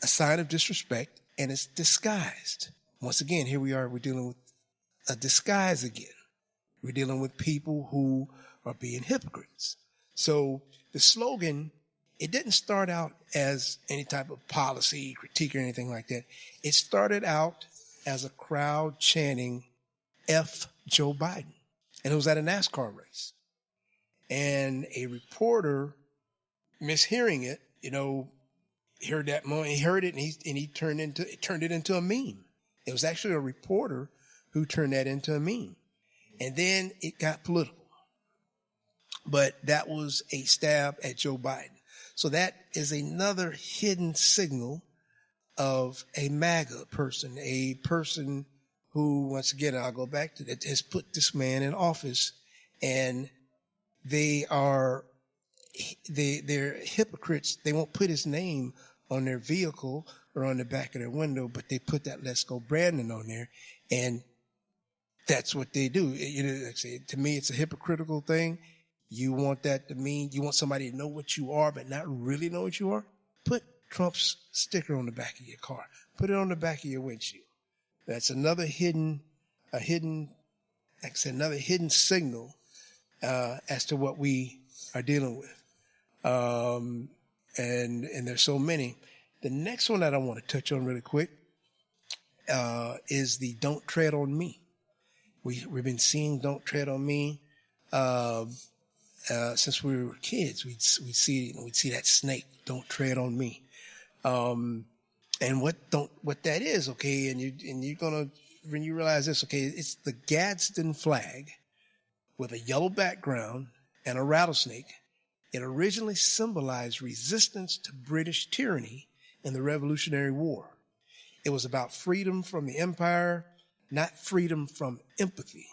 a sign of disrespect, and it's disguised. Once again, here we are, we're dealing with a disguise again. We're dealing with people who are being hypocrites. So the slogan, it didn't start out as any type of policy critique or anything like that. It started out as a crowd chanting, F Joe Biden. And it was at a NASCAR race. And a reporter, mishearing it, he heard that moment, he heard it, and he turned it into a meme. It was actually a reporter who turned that into a meme. And then it got political. But that was a stab at Joe Biden. So that is another hidden signal of a MAGA person, a person who, once again, I'll go back to that, has put this man in office, and they're hypocrites. They won't put his name on their vehicle or on the back of their window, but they put that Let's Go Brandon on there, and that's what they do. Like I say, to me, it's a hypocritical thing. You want that to mean you want somebody to know what you are, but not really know what you are? Put Trump's sticker on the back of your car. Put it on the back of your windshield. That's another hidden signal as to what we are dealing with. And there's so many. The next one that I want to touch on really quick is the Don't Tread on Me. We've been seeing Don't Tread on Me since we were kids. We'd see that snake, Don't Tread on Me. And what that is, okay, and you're gonna, when you realize this, okay, it's the Gadsden flag with a yellow background and a rattlesnake. It originally symbolized resistance to British tyranny in the Revolutionary War. It was about freedom from the empire, not freedom from empathy.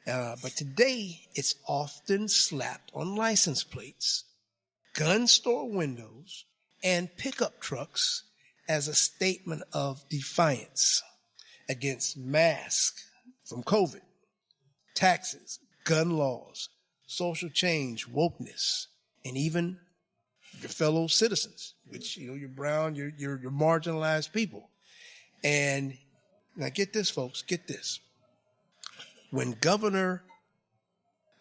But today, it's often slapped on license plates, gun store windows, and pickup trucks as a statement of defiance against masks from COVID, taxes, gun laws, social change, wokeness, and even your fellow citizens, which, you're brown, you're marginalized people. And now get this, folks, get this. When Governor,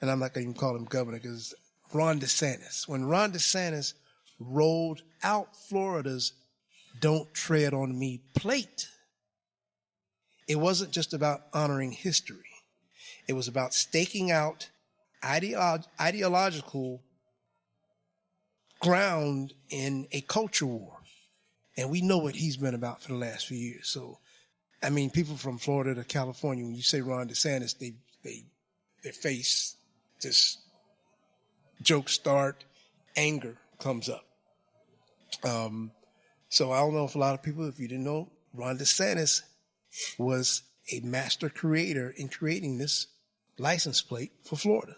and I'm not going to even call him governor because Ron DeSantis, when Ron DeSantis rolled out Florida's "Don't Tread on Me" plate, it wasn't just about honoring history. It was about staking out ideological ground in a culture war. And we know what he's been about for the last few years. So, I mean, people from Florida to California, when you say Ron DeSantis, their face just jokes start, anger comes up. So I don't know if a lot of people, if you didn't know, Ron DeSantis was a master creator in creating this license plate for Florida.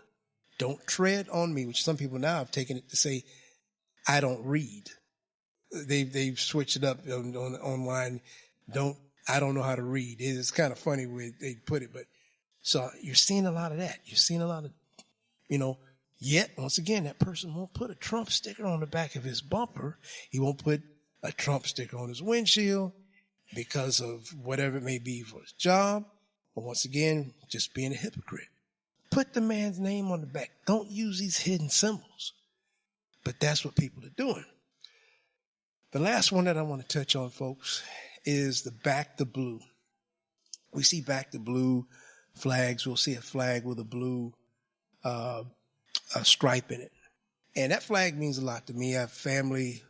Don't tread on me, which some people now have taken it to say, I don't read. They've switched it up online. I don't know how to read. It's kind of funny where they put it, but so you're seeing a lot of that. You're seeing a lot of, yet once again, that person won't put a Trump sticker on the back of his bumper. He won't put a Trump sticker on his windshield because of whatever it may be for his job. But once again, just being a hypocrite. Put the man's name on the back. Don't use these hidden symbols. But that's what people are doing. The last one that I want to touch on, folks, is the Back the Blue. We see Back the Blue flags. We'll see a flag with a blue a stripe in it. And that flag means a lot to me. I have family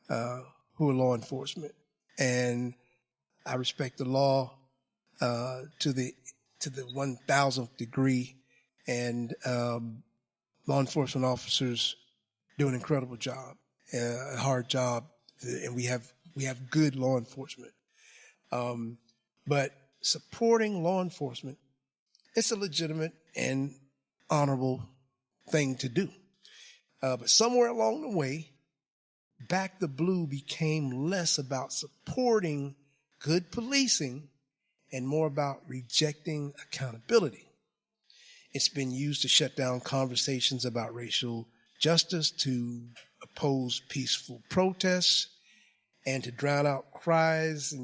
who are law enforcement, and I respect the law to the 1,000th degree. And law enforcement officers do an incredible job, a hard job, and we have good law enforcement. But supporting law enforcement, it's a legitimate and honorable thing to do. But somewhere along the way, Back the Blue became less about supporting good policing and more about rejecting accountability. It's been used to shut down conversations about racial justice, to oppose peaceful protests, and to drown out cries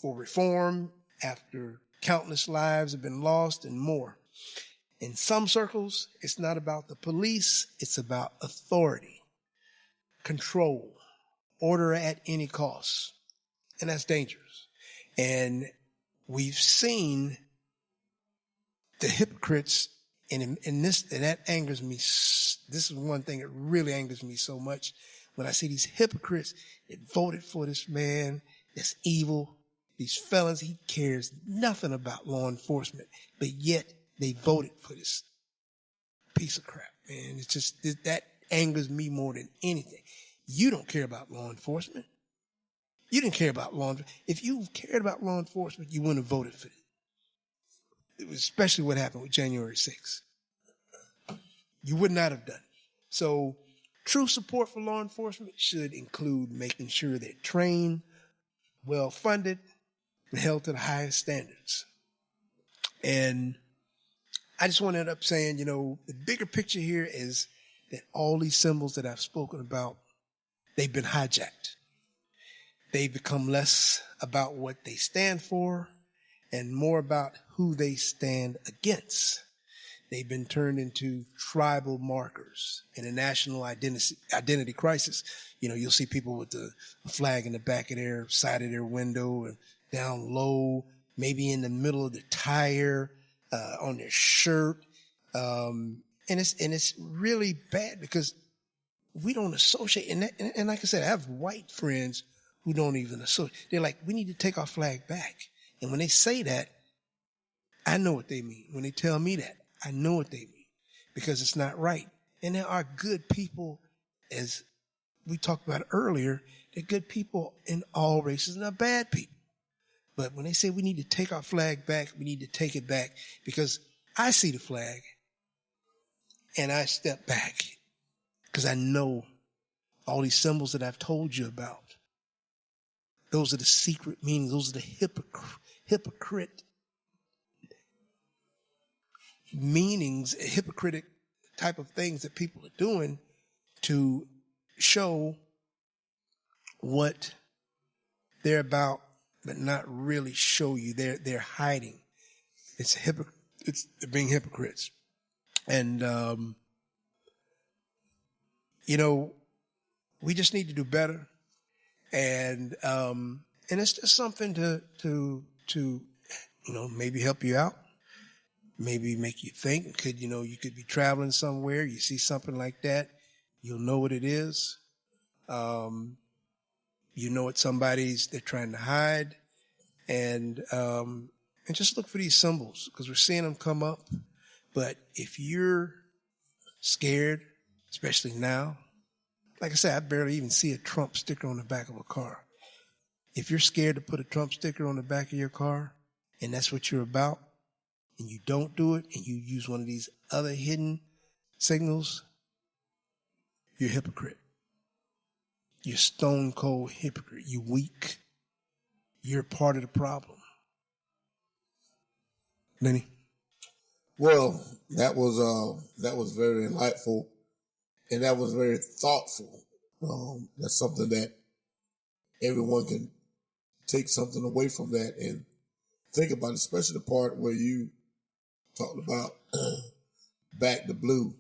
for reform after countless lives have been lost, and more. In some circles, it's not about the police, it's about authority, control, order at any cost. And that's dangerous. And we've seen the hypocrites, and that angers me. This is one thing that really angers me so much when I see these hypocrites that voted for this man that's evil, these felons. He cares nothing about law enforcement, but yet they voted for this piece of crap, man. It's just, that angers me more than anything. You don't care about law enforcement. You didn't care about law enforcement. If you cared about law enforcement, you wouldn't have voted for it. It was especially what happened with January 6th. You would not have done it. So true support for law enforcement should include making sure they're trained, well-funded, and held to the highest standards. And I just want to end up saying, the bigger picture here is that all these symbols that I've spoken about, they've been hijacked. They've become less about what they stand for and more about who they stand against. They've been turned into tribal markers in a national identity crisis. You'll see people with the flag in the back of their side of their window and down low, maybe in the middle of the tire, on their shirt. And it's really bad because we don't associate. And like I said, I have white friends who don't even associate. They're like, we need to take our flag back. And when they say that, I know what they mean. When they tell me that, I know what they mean because it's not right. And there are good people, as we talked about earlier, there are good people in all races and there are bad people. But when they say we need to take our flag back, we need to take it back because I see the flag and I step back because I know all these symbols that I've told you about. Those are the secret meanings. Those are the hypocrite meanings, hypocritic type of things that people are doing to show what they're about, but not really show you. They're hiding. It's being hypocrites. And, we just need to do better. And it's just something to maybe help you out, maybe make you think. You could be traveling somewhere, you see something like that, you'll know what it is. It's they're trying to hide, and just look for these symbols because we're seeing them come up. But if you're scared, especially now, like I said, I barely even see a Trump sticker on the back of a car. If you're scared to put a Trump sticker on the back of your car, and that's what you're about, and you don't do it, and you use one of these other hidden signals, you're a hypocrite. You're stone cold hypocrite. You're weak. You're part of the problem. Lenny? Well, that was very enlightful, and that was very thoughtful. That's something that everyone can take something away from that and think about, especially the part where you talked about back the blue.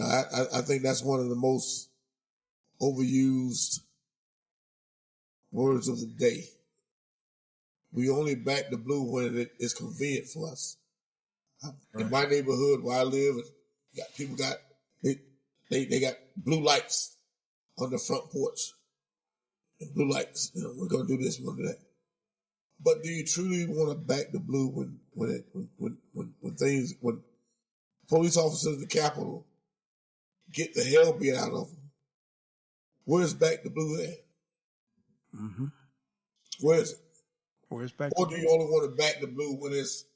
I think that's one of the most overused words of the day. We only back the blue when it is convenient for us. Right. In my neighborhood where I live, people got blue lights on the front porch. And blue lights, we're gonna do this, we're gonna do that. But do you truly want to back the blue when police officers in the Capitol get the hell beat out of them? Where's back the blue at? Mm-hmm. Where is it? Where's back? Or do you only want to back the blue when it's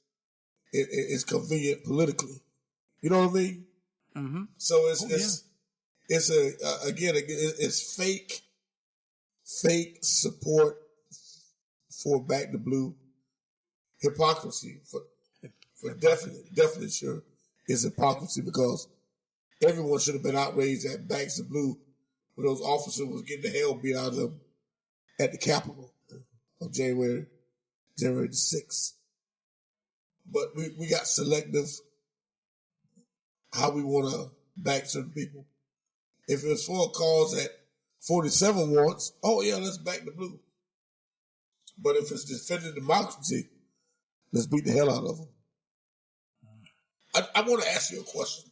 convenient politically? You know what I mean? Mm-hmm. So it's fake support for back the blue. Hypocrisy for definitely sure is hypocrisy, because everyone should have been outraged at backs the blue when those officers was getting the hell beat out of them at the Capitol of January the 6th. But we got selective how we want to back certain people. If it's for a cause that 47 wants, let's back the blue. But if it's defending democracy, let's beat the hell out of them. I want to ask you a question,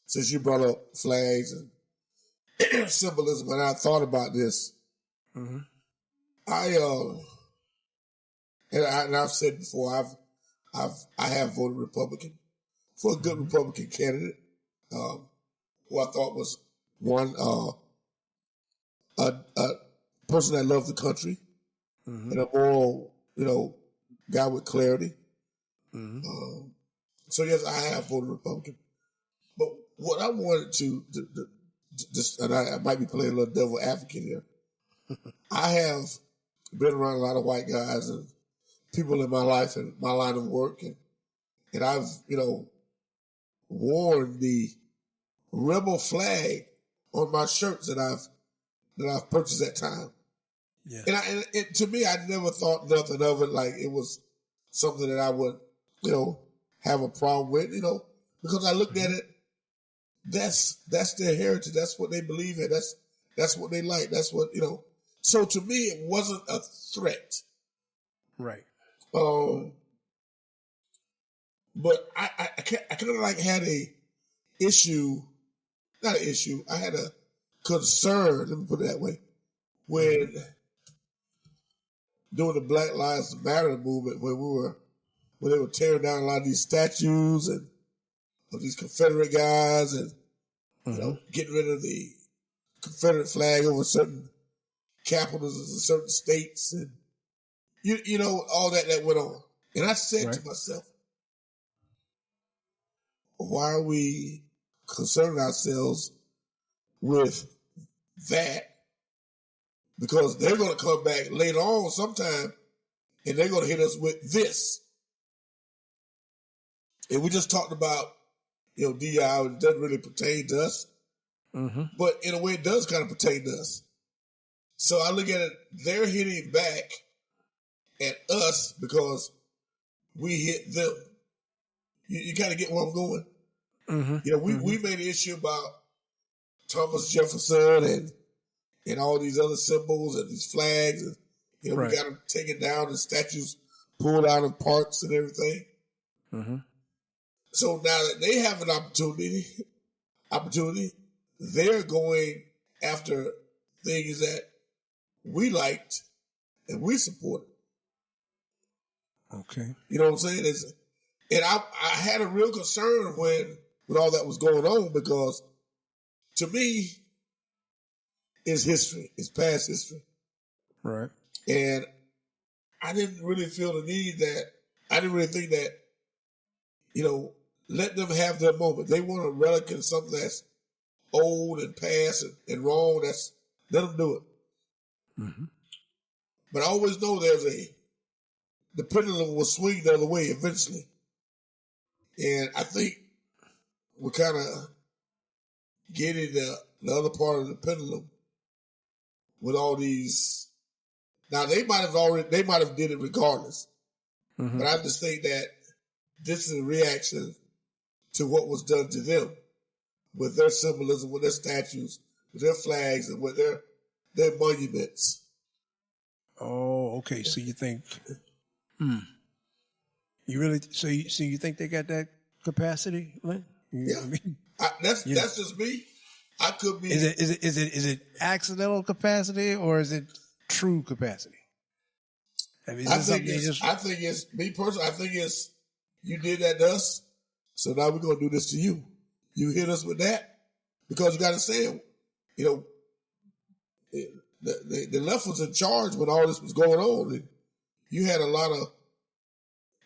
since you brought up flags and symbolism, and I thought about this. Mm-hmm. I've said before, I have voted Republican for a good Republican candidate, who I thought was one a person that loved the country, mm-hmm. and a moral, guy with clarity. Mm-hmm. So yes, I have voted Republican. But what I wanted to just, and I might be playing a little devil advocate here. I have been around a lot of white guys and people in my life and my line of work, and I've, worn the rebel flag on my shirts that I've purchased at time. Yeah. And to me, I never thought nothing of it like it was something that I would, have a problem with, because I looked at it. That's their heritage. That's what they believe in. That's what they like. That's what, So to me, it wasn't a threat. Right. But I kind of like had not an issue. I had a concern, let me put it that way, when during the Black Lives Matter movement, when they were tearing down a lot of these statues and of these Confederate guys and getting rid of the Confederate flag over certain capitals in certain states, and all that went on. And I said Right. to myself, why are we concerning ourselves with that? Because they're going to come back later on sometime and they're going to hit us with this. And we just talked about, DI, it doesn't really pertain to us. Mm-hmm. But in a way, it does kind of pertain to us. So I look at it, they're hitting back at us because we hit them. You kind of get where I'm going? Mm-hmm. We made an issue about Thomas Jefferson and all these other symbols and these flags. And, Right. we got them taken down and statues pulled out of parks and everything. Mm-hmm. So now that they have an opportunity, they're going after things that we liked and we supported. Okay. You know what I'm saying? And I had a real concern when all that was going on because to me, it's history. It's past history. Right. And I didn't really feel the need I didn't really think that, let them have their moment. They want a relic in something that's old and past and wrong. Let them do it. Mm-hmm. But I always know the pendulum will swing the other way eventually. And I think we're kind of getting the other part of the pendulum with all these. Now they might have did it regardless. Mm-hmm. But I just think that this is a reaction to what was done to them with their symbolism, with their statues, with their flags, and with their monuments. Oh, okay. So you think, you really, so you think they got that capacity, Lynn? Yeah. I mean, That's just me. I could be. is it accidental capacity or is it true capacity? I mean, I think it's me personally. I think it's you did that to us, so now we're gonna do this to you. You hit us with that because you got to say, the left was in charge when all this was going on, and you had a lot of.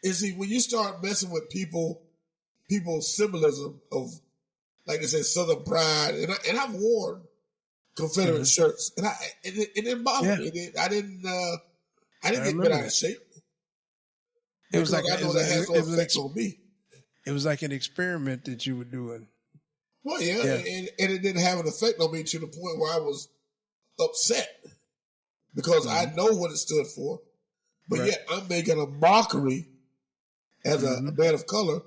And see, when you start messing with people's symbolism of, like they said, Southern pride, and I've worn Confederate shirts, and it didn't bother me. I didn't get bent out of shape. It was like I know that has no effects on me. It was like an experiment that you were doing. Well, yeah. And it didn't have an effect on me to the point where I was upset because I know what it stood for, but yet I'm making a mockery as a man of color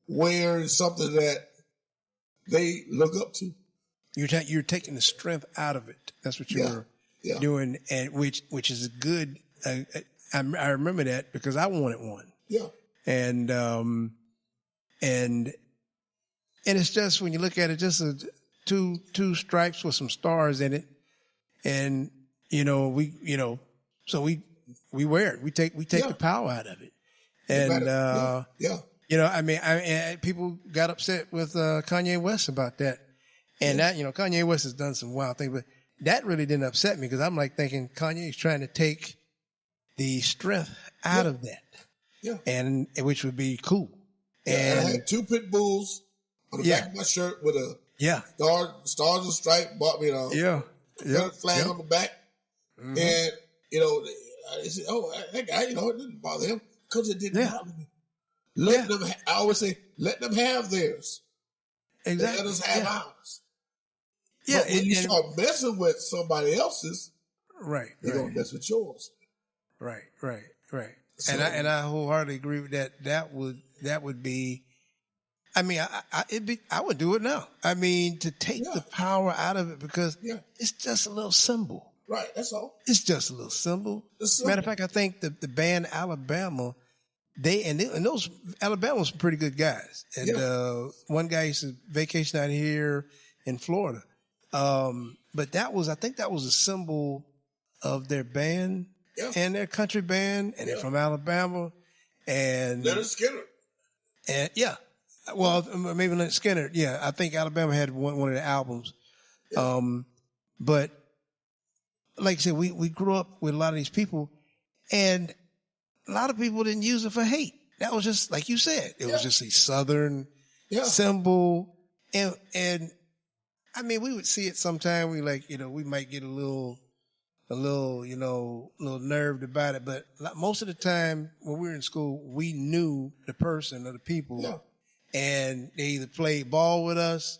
wearing something that they look up to. You're taking the strength out of it. That's what you were doing, and which is a good. I remember that because I wanted one. Yeah. And it's just when you look at it, just two stripes with some stars in it, and so we wear it. We take the power out of it, and I mean, people got upset with Kanye West about that, and that Kanye West has done some wild things, but that really didn't upset me because I'm like thinking Kanye's trying to take the strength out of that. Yeah. And which would be cool. And I had two pit bulls on the back of my shirt with a stars and stripe, bought me a flag on the back. Mm-hmm. And, I said, that guy, it didn't bother him because it didn't bother me. I always say, let them have theirs. Exactly. Let us have ours. Yeah. But when you start messing with somebody else's, right, they're going to mess with yours. Right. So, and I wholeheartedly agree with that. That would be. I mean, I would do it now. I mean, to take the power out of it because it's just a little symbol. Right. That's all. It's just a little symbol. Matter of fact, I think the band Alabama, those Alabama was some pretty good guys. And one guy used to vacation out here in Florida. But I think that was a symbol of their band. Yeah. And their country band, and they're from Alabama, and Leonard Skinner. And well, maybe Leonard Skinner. Yeah, I think Alabama had one of the albums. Yeah. But like I said, we grew up with a lot of these people, and a lot of people didn't use it for hate. That was just like you said. It was just a Southern symbol, and I mean, we would see it sometime. We we might get a little, little nerved about it. But most of the time when we were in school, we knew the person or the people, and they either played ball with us,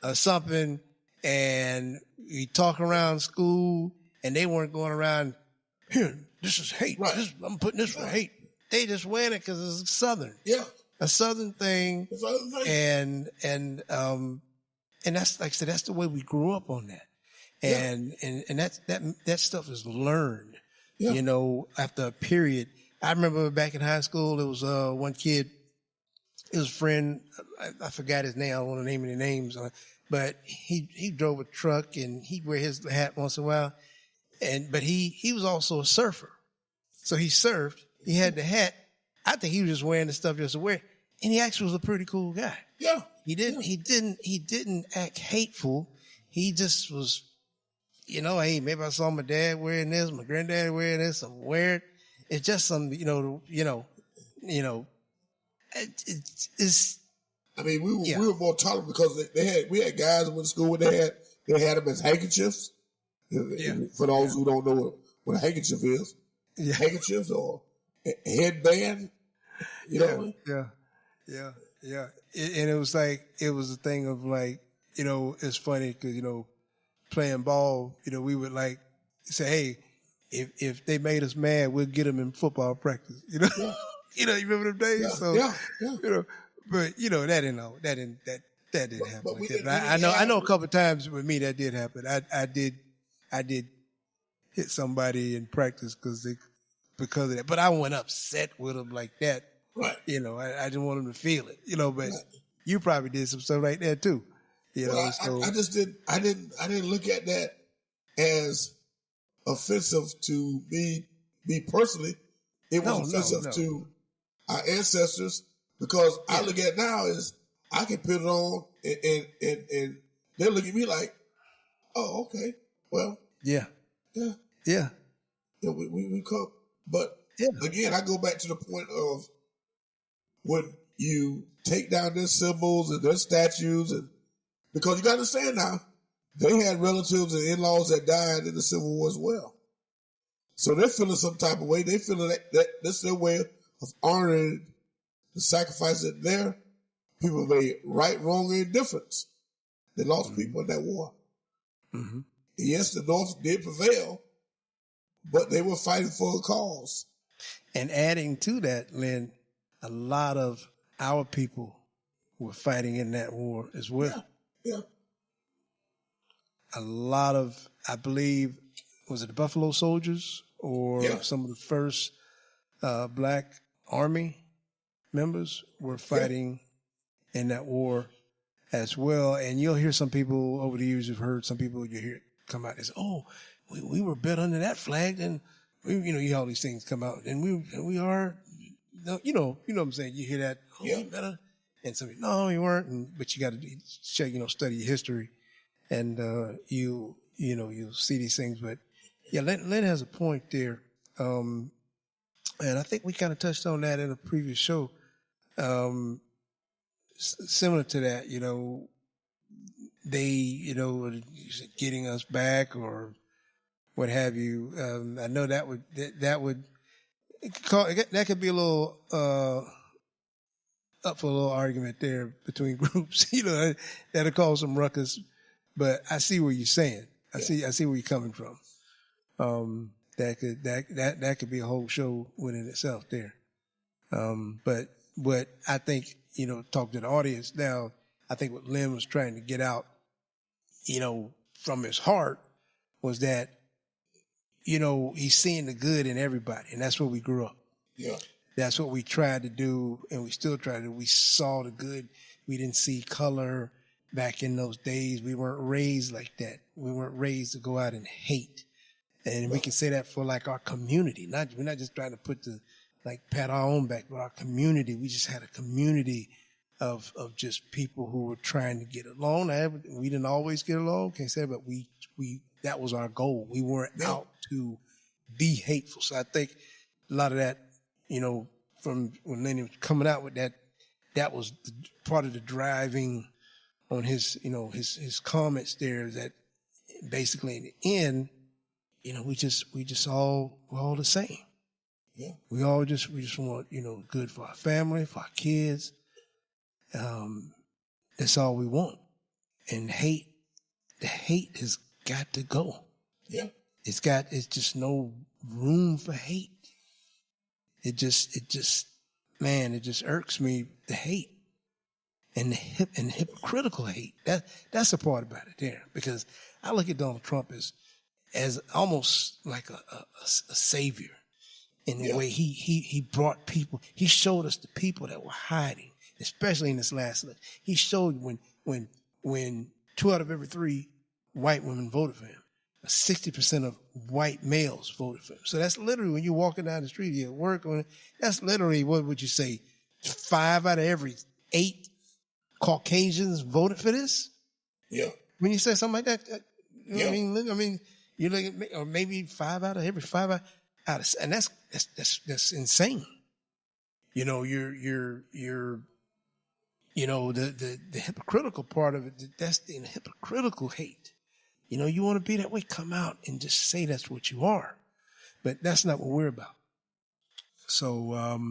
or something, and we talk around school, and they weren't going around here. This is hate. Right. I'm putting this for hate. They just wearing it because it's Southern. Yeah. A Southern thing. It's another thing. And that's, like I said, that's the way we grew up on that. And that stuff is learned, after a period. I remember back in high school, there was one kid, it was a friend, I forgot his name, I don't want to name any names, but he drove a truck and he'd wear his hat once in a while. But he was also a surfer. So he surfed, he had the hat. I think he was just wearing the stuff just to wear. And he actually was a pretty cool guy. Yeah. He didn't act hateful. He just was, hey, maybe I saw my dad wearing this, my granddad wearing this, I'm wearing it. It's just some, it's. I mean, we were more tolerant because we had guys who went to school and they had them as handkerchiefs. For those who don't know what a handkerchief is, handkerchiefs or a headband, know. Yeah. And it was a thing of it's funny because, playing ball, we would say, hey, if they made us mad, we'll get them in football practice, you remember them days? Yeah. But that didn't happen like that. I know a couple of times with me that did happen. I did hit somebody in practice because of that, but I wasn't upset with them like that. Right. I didn't want them to feel it, but you probably did some stuff like that too. I just didn't look at that as offensive to me personally. It was offensive to our ancestors because I look at it now as I can put it on and they look at me like, oh, okay, well, yeah. We come, but again, I go back to the point of when you take down their symbols and their statues, and because you got to understand now, they had relatives and in-laws that died in the Civil War as well. So they're feeling some type of way. They feeling that that's their way of honoring the sacrifice that their people made, right, wrong, or indifference. They lost people in that war. Mm-hmm. Yes, the North did prevail, but they were fighting for a cause. And adding to that, Lynn, a lot of our people were fighting in that war as well. Yeah. A lot of, I believe, was it the Buffalo Soldiers or some of the first Black Army members were fighting in that war as well. And you'll hear some people over the years, you've heard some people you hear come out and say, oh, we were better under that flag than, you hear all these things come out. And we are, you know what I'm saying? You hear that, we better. And somebody, no, we weren't. But you got to check, study your history. And you'll see these things. But yeah, Len has a point there. And I think we kind of touched on that in a previous show. Similar to that, they, getting us back or what have you. I know that could be a little up for a little argument there between groups. That'll cause some ruckus. But I see what you're saying. I see where you're coming from. That could be a whole show within itself there. But what I think, talk to the audience now, I think what Lynn was trying to get out, from his heart was that, he's seeing the good in everybody. And that's where we grew up. Yeah. That's what we tried to do. And we still try to do. We saw the good. We didn't see color back in those days. We weren't raised like that. We weren't raised to go out and hate. And we can say that for our community. We're not just trying to put pat our own back, but our community. We just had a community of just people who were trying to get along. We didn't always get along, can't say, but we that was our goal. We weren't out to be hateful. So I think a lot of that, from when Lenny was coming out with that was part of the driving on his, his comments there, that basically in the end, we're all the same. Yeah. We just want, good for our family, for our kids. That's all we want. And the hate has got to go. Yeah. It's just no room for hate. It just irks me, the hate and the hypocritical hate. That's the part about it there, because I look at Donald Trump as almost like a savior in the way he brought people. He showed us the people that were hiding, especially in this last election. He showed when 2 out of every 3 white women voted for him, 60% of white males voted for him. So that's literally, when you're walking down the street, you're at work, that's literally, what would you say, 5 out of every 8 Caucasians voted for this? Yeah. When you say something like that, what I mean, you look at, or maybe 5 out of every 5 out of, and that's insane. You're the hypocritical part of it. That's the hypocritical hate. You want to be that way, come out and just say that's what you are. But that's not what we're about. So,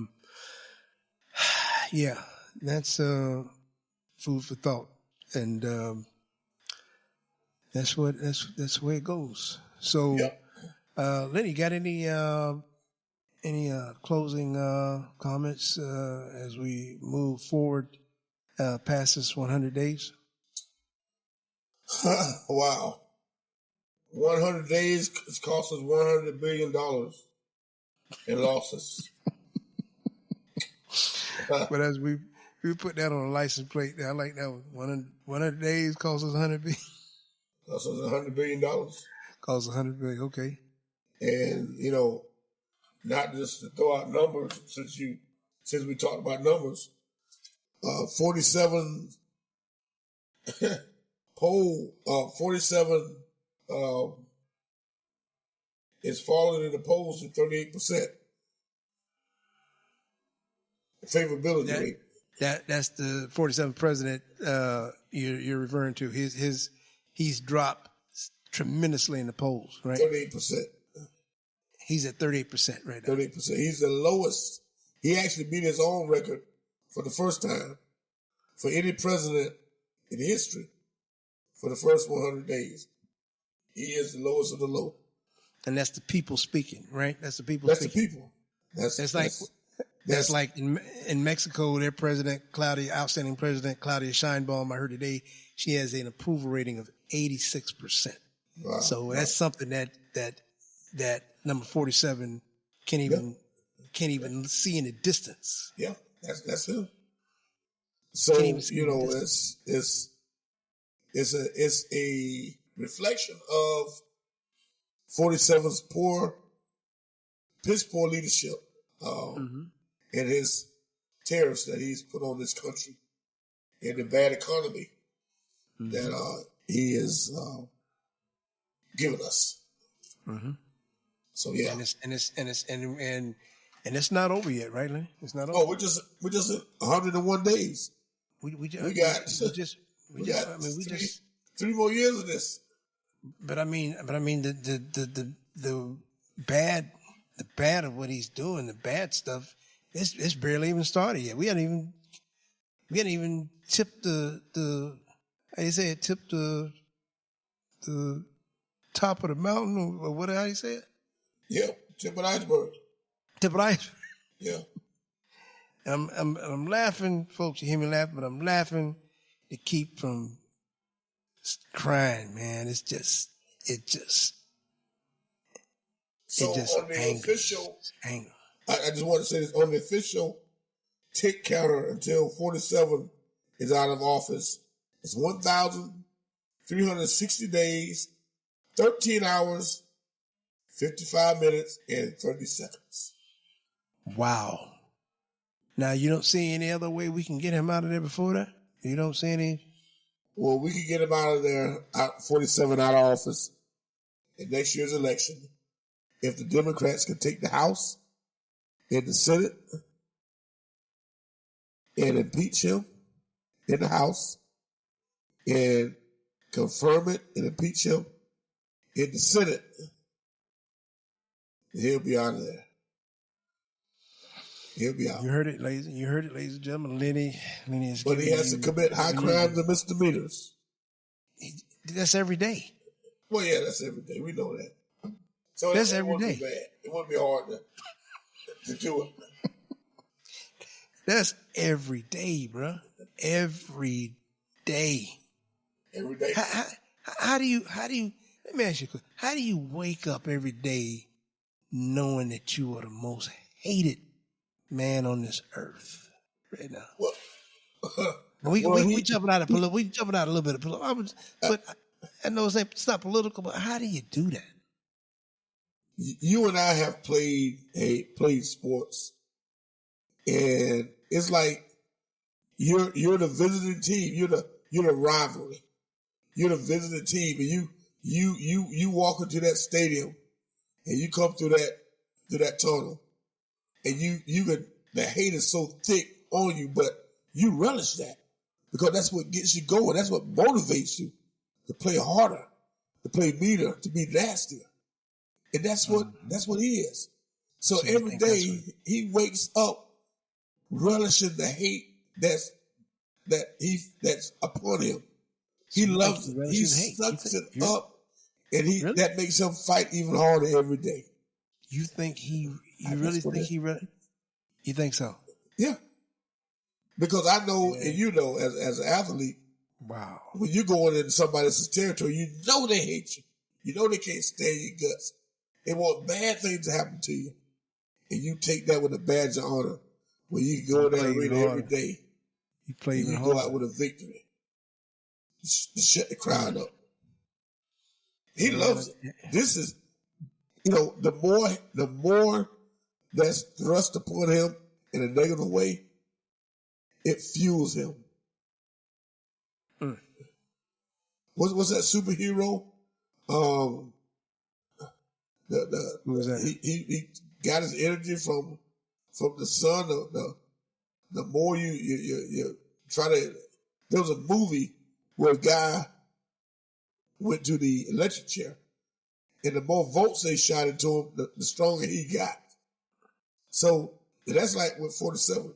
yeah, that's food for thought. And that's the way it goes. So, Lenny, got any closing comments as we move forward past this 100 days? Wow. 100 days has cost us $100 billion in losses. But as we put that on a license plate, I like that one. 100 days cost us $100 billion. Cost us $100 billion. Cost $100 billion, okay. And, not just to throw out numbers, since we talked about numbers, 47 is falling in the polls to 38% favorability rate. That's the 47th president you're referring to. He's dropped tremendously in the polls, right? 38%. He's at 38% right now. 38%. He's the lowest. He actually beat his own record for the first time for any president in history for the first 100 days. He is the lowest of the low. And that's the people speaking, right? That's the people That's speaking. the people. That's like in Mexico, their president, outstanding president, Claudia Sheinbaum, I heard today, she has an approval rating of 86%. Wow. So that's something that number 47 can't even see in the distance. Yeah, that's him. So, it's a reflection of 47's piss poor leadership and his tariffs that he's put on this country and the bad economy that he is giving us. Mm-hmm. So yeah, and it's not over yet, right, Lenny? It's not over. Oh, we're just at 101 days. We just 3 more years of this. But I mean the bad of what he's doing, the bad stuff, it's barely even started yet. We hadn't even tipped the how you say it, tipped the top of the mountain, or how you say it? Yeah, tip of the iceberg. Tip of the iceberg. Yeah. And I'm laughing, folks. You hear me laughing, but I'm laughing to keep from crying, man. It just So on the official, I just want to say this, on the official tick counter until 47 is out of office, it's 1,360 days, 13 hours, 55 minutes, and 30 seconds. Wow. Now, you don't see any other way we can get him out of there before that? You don't see any? Well, we can get him out of there, 47 out of office in next year's election, if the Democrats can take the House in the Senate and impeach him in the House and confirm it and impeach him in the Senate, he'll be out of there. He'll be out. You heard it, ladies and gentlemen. Lenny is. But he has to commit high crimes and misdemeanors. That's every day. Well, yeah, that's every day. We know that. So that's it every wouldn't day. Be bad. It wouldn't be hard to do it. That's every day, bro. Every day. Every day. How do you? Let me ask you a question. How do you wake up every day knowing that you are the most hated man on this earth right now? Well, we jumping out a little bit of political. But I know it's not political. But how do you do that? You and I have played sports, and it's like you're the visiting team. You're the rivalry. You're the visiting team, and you walk into that stadium, and you come through that tunnel, and the hate is so thick on you, but you relish that because that's what gets you going. That's what motivates you to play harder, to play meaner, to be nastier, and that's what he is. So every day he wakes up relishing the hate that's upon him. He loves it. He sucks it up, and that makes him fight even harder every day. You think you think so? Yeah. Because I know, and you know, as an athlete, wow, when you're going into somebody else's territory, you know they hate you. You know they can't stand your guts. They want bad things to happen to you. And you take that with a badge of honor, where you can go there every day. You play even harder. Go out with a victory. To shut the crowd up. He loves it. This is, the more that's thrust upon him in a negative way, it fuels him. What's that superhero? He got his energy from the sun. The more you try to. There was a movie where a guy went to the electric chair, and the more votes they shot into him, the stronger he got. So that's like with 47.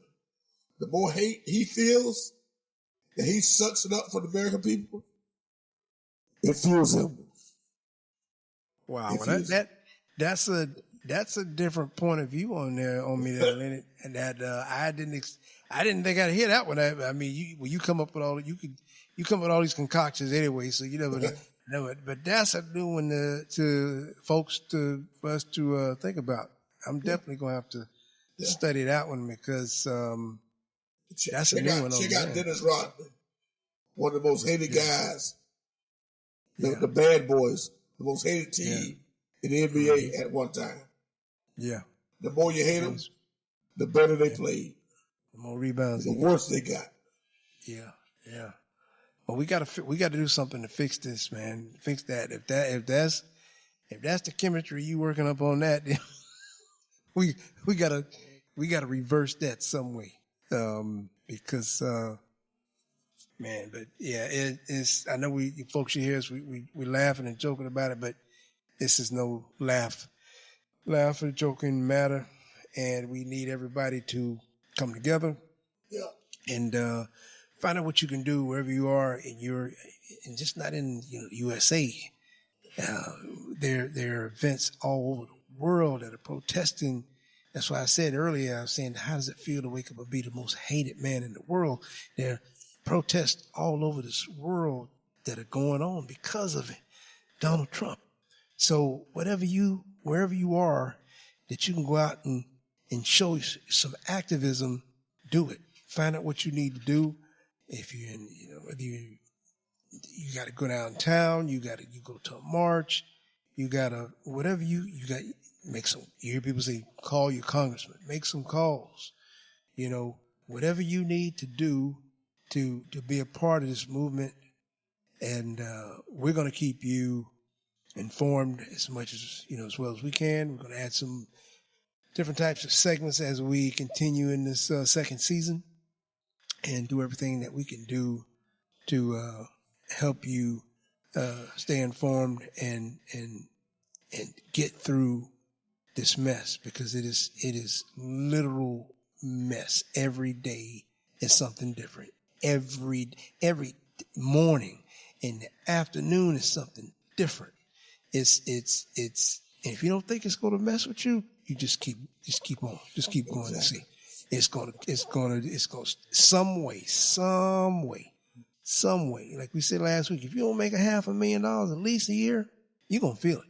The more hate he feels, and he sucks it up for the American people, it fuels him. Wow, that's a different point of view on me there, Lenny. And that I didn't think I'd hear that one. I mean, when you come up with you come up with all these concoctions anyway, so you never know it. But that's a new one to folks for us to think about. I'm definitely gonna have to study that one because that's a new one. Check out Dennis Rodman, one of the most hated guys, the bad boys, the most hated team in the NBA at one time. Yeah. The more you hate them, the better they played. The more rebounds. The worse they got. Yeah. Well, we got to do something to fix this, man. Fix that. If that's the chemistry you working up on that, then we gotta reverse that some way. Because man, but yeah, it's. I know we folks you hear us. We laughing and joking about it, but this is no laugh or joking matter, and we need everybody to come together. Yeah. And find out what you can do wherever you are and just not in USA. There are events all over the world that are protesting. That's why I said earlier, I was saying, how does it feel to wake up and be the most hated man in the world? There are protests all over this world that are going on because of Donald Trump. So wherever you are, that you can go out and show some activism, do it. Find out what you need to do. If you're in, whether you got to go downtown, you go to a march, you got to, whatever you got, make some, you hear people say, call your congressman, make some calls, whatever you need to do to be a part of this movement. And we're going to keep you informed as much as, as well as we can. We're going to add some different types of segments as we continue in this second season, and do everything that we can do to help you stay informed and get through this mess, because it is literal mess. Every day is something different. Every morning and the afternoon is something different. It's and if you don't think it's going to mess with you, you just keep on, just keep going and see. It's going some way. Like we said last week, if you don't make $500,000 at least a year, you're going to feel it.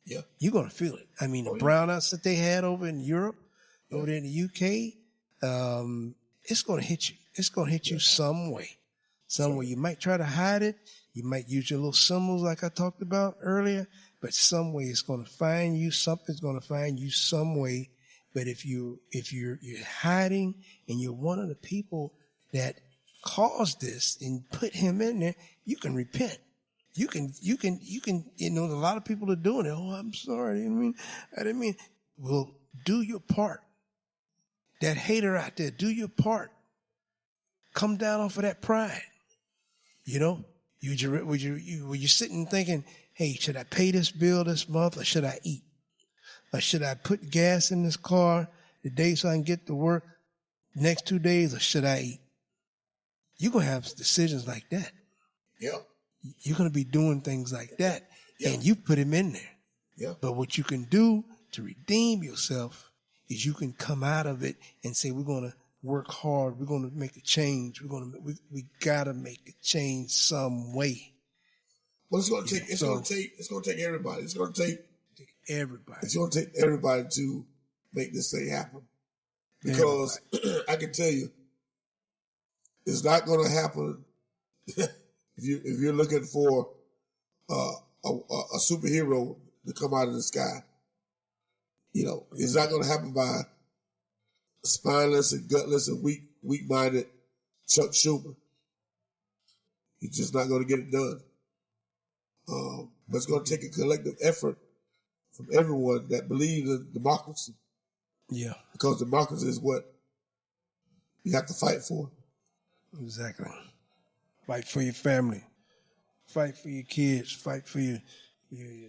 Yeah. You're going to feel it. I mean, the brownouts that they had over in Europe, over there in the UK, it's going to hit you. It's going to hit you some way. Some way. You might try to hide it. You might use your little symbols like I talked about earlier, but some way it's going to find you. Something's going to find you some way. But if you're hiding and you're one of the people that caused this and put him in there, you can repent. You can, a lot of people are doing it. Oh, I'm sorry. I didn't mean. Well, do your part. That hater out there, do your part. Come down off of that pride. Were you sitting thinking, hey, should I pay this bill this month, or should I eat? Or should I put gas in this car today so I can get to work next 2 days, or should I eat? You're going to have decisions like that. Yeah. You're going to be doing things like that, and you put him in there. Yeah. But what you can do to redeem yourself is you can come out of it and say, we're going to work hard. We're going to make a change. We got to make a change some way. Well, it's going to take everybody. It's going to take everybody to make this thing happen. Because I can tell you, it's not going to happen if you're looking for a superhero to come out of the sky. It's not going to happen by spineless and gutless and weak-minded Chuck Schumer. He's just not going to get it done. But it's going to take a collective effort from everyone that believes in democracy. Yeah. Because democracy is what you have to fight for. Exactly. Fight for your family. Fight for your kids. Fight for your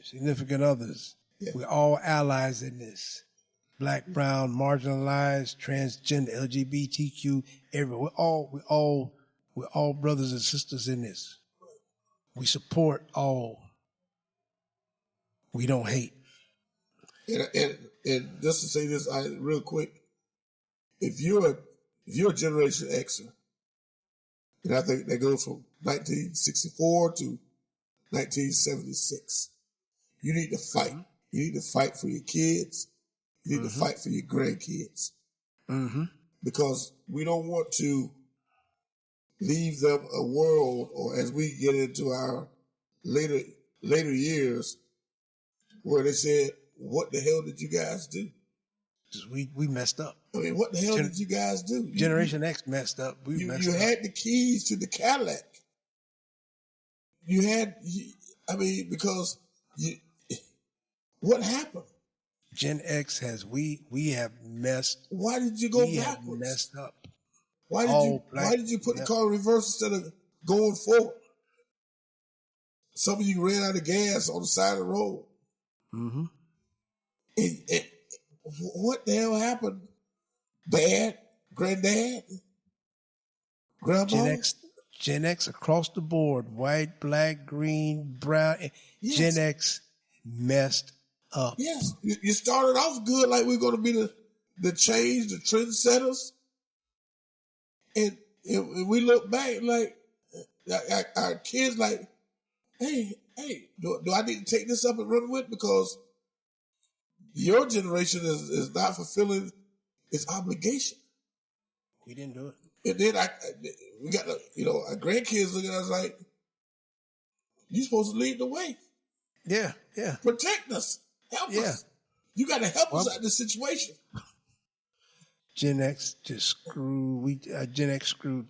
significant others. Yeah. We're all allies in this. Black, brown, marginalized, transgender, LGBTQ, everywhere. We're all brothers and sisters in this. We support all. We don't hate. And just to say this real quick, if you're a Generation Xer, and I think that goes from 1964 to 1976, you need to fight. You need to fight for your kids. You need to fight for your grandkids. Mm-hmm. Because we don't want to leave them a world, or as we get into our later years, where they said, what the hell did you guys do? We messed up. I mean, what the hell did you guys do? Generation X messed up. You had the keys to the Cadillac. Because what happened? Gen X we have messed. Why did you go backwards? We have messed up. Why did you put the car in reverse instead of going forward? Some of you ran out of gas on the side of the road. Mm-hmm. And what the hell happened? Dad, granddad, grandma? Gen X across the board, white, black, green, brown. Yes. Gen X messed up. Yes. You started off good, like we're going to be the change, the trendsetters. And we look back like our kids like, hey, do I need to take this up and run with? Because your generation is not fulfilling its obligation. We didn't do it. And then we got our grandkids looking at us like, you're supposed to lead the way. Yeah. Protect us. Help us. You got to help us out of this situation. Gen X just screwed. Gen X screwed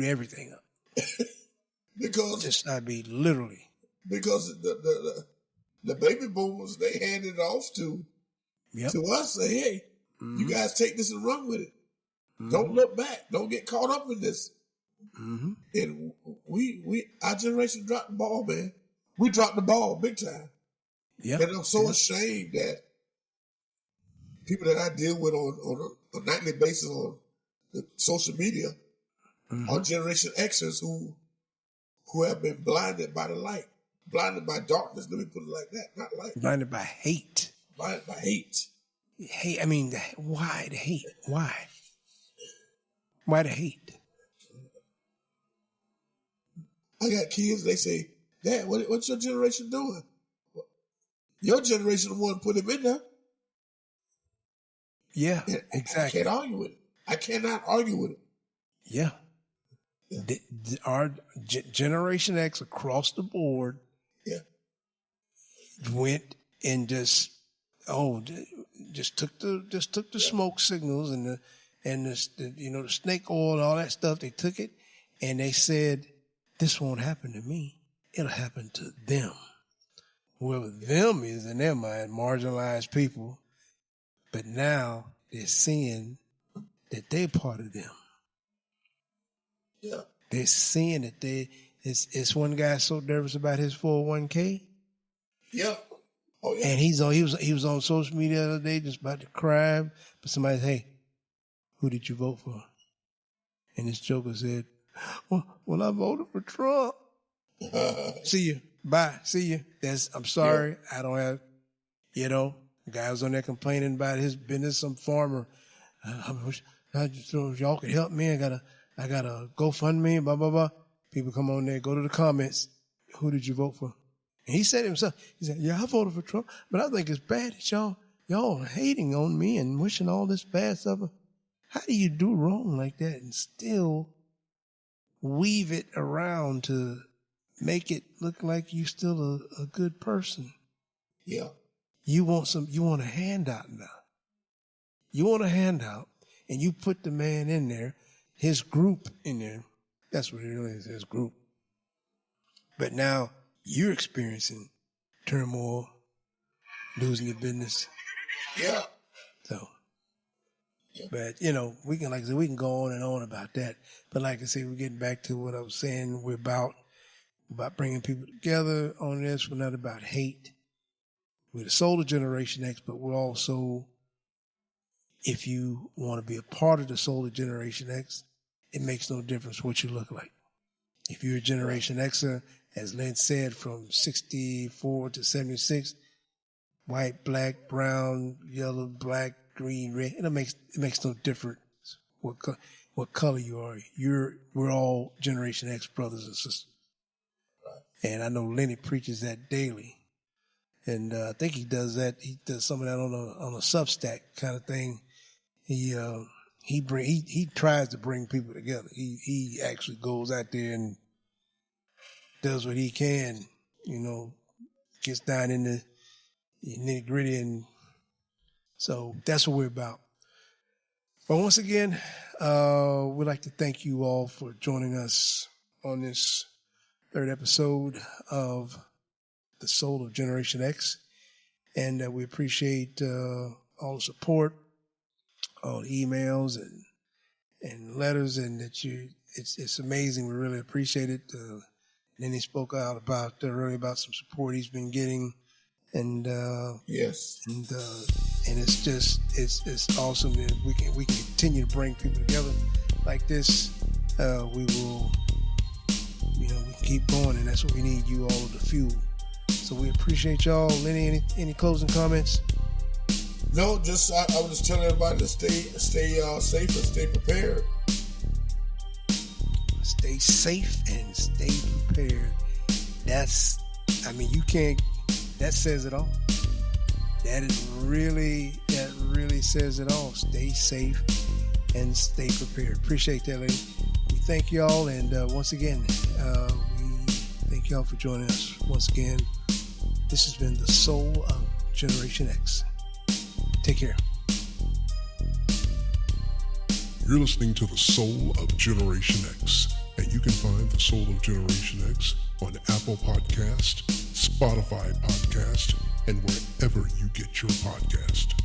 everything up. Because literally. Because the baby boomers, they handed it off to Yep. to us, say, hey, you guys take this and run with it. Don't look back. Don't get caught up in this. And our generation dropped the ball, man. We dropped the ball big time. Yep. And I'm so ashamed that people that I deal with on a nightly basis on the social media are Generation Xers who have been blinded by the light, blinded by darkness. Let me put it like that, not light. Blinded by hate. Blinded by hate. Hate. I mean, why the hate? Why? Why the hate? I got kids, they say, Dad, what's your generation doing? Your generation the one put him in there. Yeah, And exactly. I can't argue with it. I cannot argue with it. Yeah. Our Generation X across the board went and just took the smoke signals and the snake oil and all that stuff. They took it and they said, "This won't happen to me. It'll happen to them." Whoever them is in their mind, marginalized people. But now they're seeing that they're part of them. Yeah. They're seeing that it's one guy so nervous about his 401k. Yeah. Oh yeah. And he was on social media the other day just about to cry. But somebody said, "Hey, who did you vote for?" And this joker said, Well, I voted for Trump. See you. Bye. See you. I'm sorry. Yeah. I don't have, the guy was on there complaining about his business, some farmer. I wish y'all could help me. I got a GoFundMe, blah, blah, blah. People come on there, go to the comments. Who did you vote for? And he said himself, he said, "Yeah, I voted for Trump, but I think it's bad that y'all hating on me and wishing all this bad stuff. How do you do wrong like that and still weave it around to make it look like you still a good person?" Yeah. You want a handout now. You want a handout, and you put the man in there, his group in there. That's what it really is, his group. But now you're experiencing turmoil, losing your business. Yeah. So, but we can go on and on about that. But like I say, we're getting back to what I was saying. We're about bringing people together on this. We're not about hate. We're the soul of Generation X, but we're also, if you want to be a part of the soul of Generation X, it makes no difference what you look like. If you're a Generation Xer, as Lynn said, from 64 to 76, white, black, brown, yellow, black, green, red, it makes no difference what color you are. We're all Generation X brothers and sisters. And I know Lenny preaches that daily. And I think he does that. He does some of that on a Substack kind of thing. He tries to bring people together. He actually goes out there and does what he can, gets down in the nitty gritty. And so that's what we're about. But once again, we'd like to thank you all for joining us on this third episode of The Soul of Generation X. And we appreciate all the support, all the emails and letters, and that it's amazing. We really appreciate it. Then he spoke out about some support he's been getting, and yes, and it's just it's awesome that we can continue to bring people together like this. We will, we can keep going, and that's what we need, you all to fuel. So we appreciate y'all. Lenny, any closing comments? No, just I was just telling everybody to stay safe and stay prepared. Stay safe and stay prepared. That says it all. That really says it all. Stay safe and stay prepared. Appreciate that, lady. We thank y'all, and once again, we thank y'all for joining us once again. This has been The Soul of Generation X. Take care. You're listening to The Soul of Generation X, and you can find The Soul of Generation X on Apple Podcast, Spotify Podcast, and wherever you get your podcast.